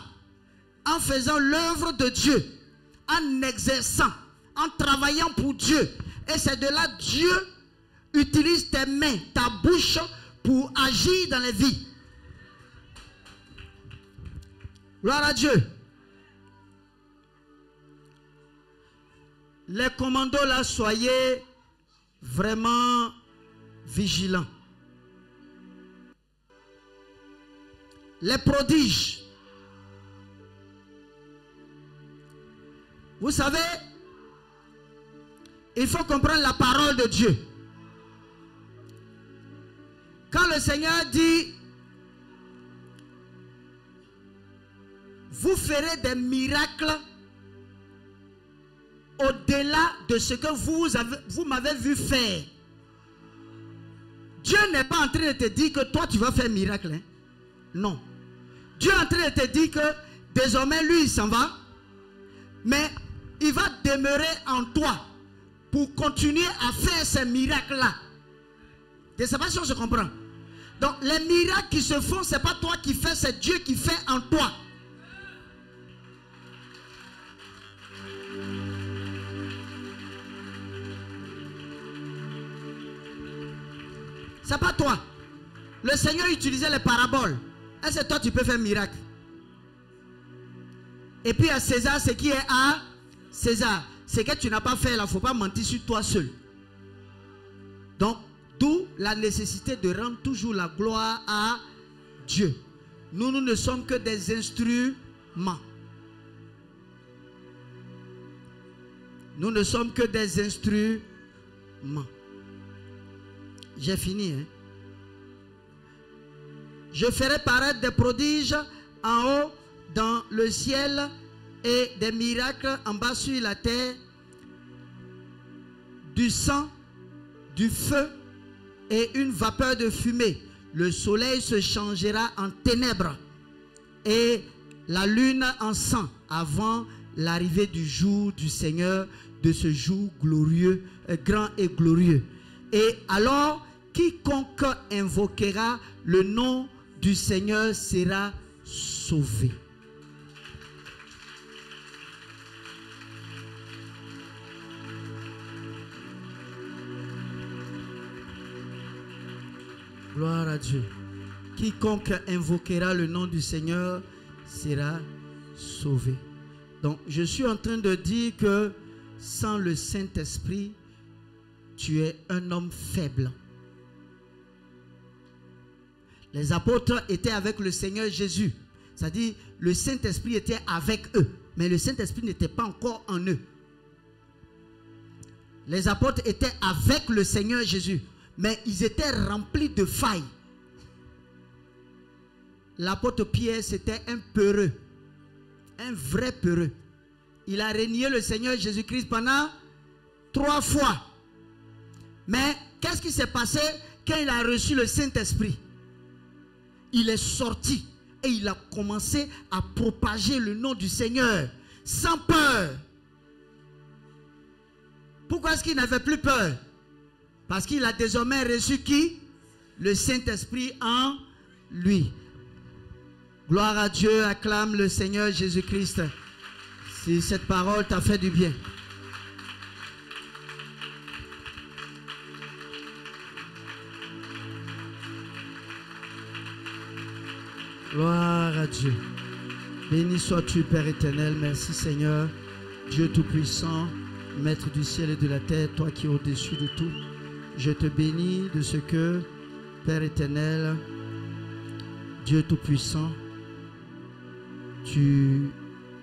En faisant l'œuvre de Dieu, en exerçant, en travaillant pour Dieu. Et c'est de là Dieu utilise tes mains, ta bouche pour agir dans les vies. Gloire à Dieu. Les commandos là, soyez vraiment vigilants. Les prodiges. Vous savez, il faut comprendre la parole de Dieu. Quand le Seigneur dit, vous ferez des miracles au-delà de ce que vous m'avez vu faire. Dieu n'est pas en train de te dire que toi tu vas faire miracle. Hein? Non. Dieu est en train de te dire que désormais lui il s'en va. Mais il va demeurer en toi pour continuer à faire ces miracles-là. Je ne sais pas si on se comprend. Donc les miracles qui se font, ce n'est pas toi qui fais, c'est Dieu qui fait en toi. C'est pas toi. Le Seigneur utilisait les paraboles. Est-ce que toi tu peux faire un miracle? Et puis à César, ce qui est à César. Ce que tu n'as pas fait là, il ne faut pas mentir sur toi seul. Donc, d'où la nécessité de rendre toujours la gloire à Dieu. Nous ne sommes que des instruments. Nous ne sommes que des instruments. J'ai fini. Hein? Je ferai paraître des prodiges en haut dans le ciel et des miracles en bas sur la terre, du sang, du feu et une vapeur de fumée. Le soleil se changera en ténèbres et la lune en sang avant l'arrivée du jour du Seigneur, de ce jour glorieux, grand et glorieux. Et alors, quiconque invoquera le nom du Seigneur sera sauvé. Gloire à Dieu. Quiconque invoquera le nom du Seigneur sera sauvé. Donc, je suis en train de dire que sans le Saint-Esprit, tu es un homme faible. Les apôtres étaient avec le Seigneur Jésus. C'est-à-dire, le Saint-Esprit était avec eux. Mais le Saint-Esprit n'était pas encore en eux. Les apôtres étaient avec le Seigneur Jésus. Mais ils étaient remplis de failles. L'apôtre Pierre, c'était un peureux. Un vrai peureux. Il a renié le Seigneur Jésus-Christ pendant 3 fois. Mais qu'est-ce qui s'est passé quand il a reçu le Saint-Esprit? Il est sorti et il a commencé à propager le nom du Seigneur sans peur. Pourquoi est-ce qu'il n'avait plus peur? Parce qu'il a désormais reçu qui? Le Saint-Esprit en lui. Gloire à Dieu, acclame le Seigneur Jésus-Christ. Si cette parole t'a fait du bien. Gloire à Dieu. Béni sois-tu, Père éternel. Merci Seigneur, Dieu Tout-Puissant, Maître du ciel et de la terre, toi qui es au-dessus de tout. Je te bénis de ce que, Père éternel, Dieu Tout-Puissant, tu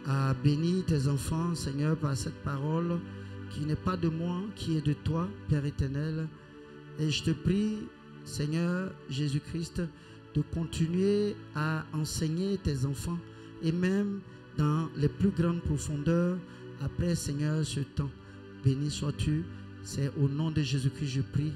as béni tes enfants, Seigneur, par cette parole qui n'est pas de moi, qui est de toi, Père éternel. Et je te prie, Seigneur Jésus-Christ, de continuer à enseigner tes enfants et même dans les plus grandes profondeurs après, Seigneur, ce temps. Béni sois-tu. C'est au nom de Jésus-Christ que je prie.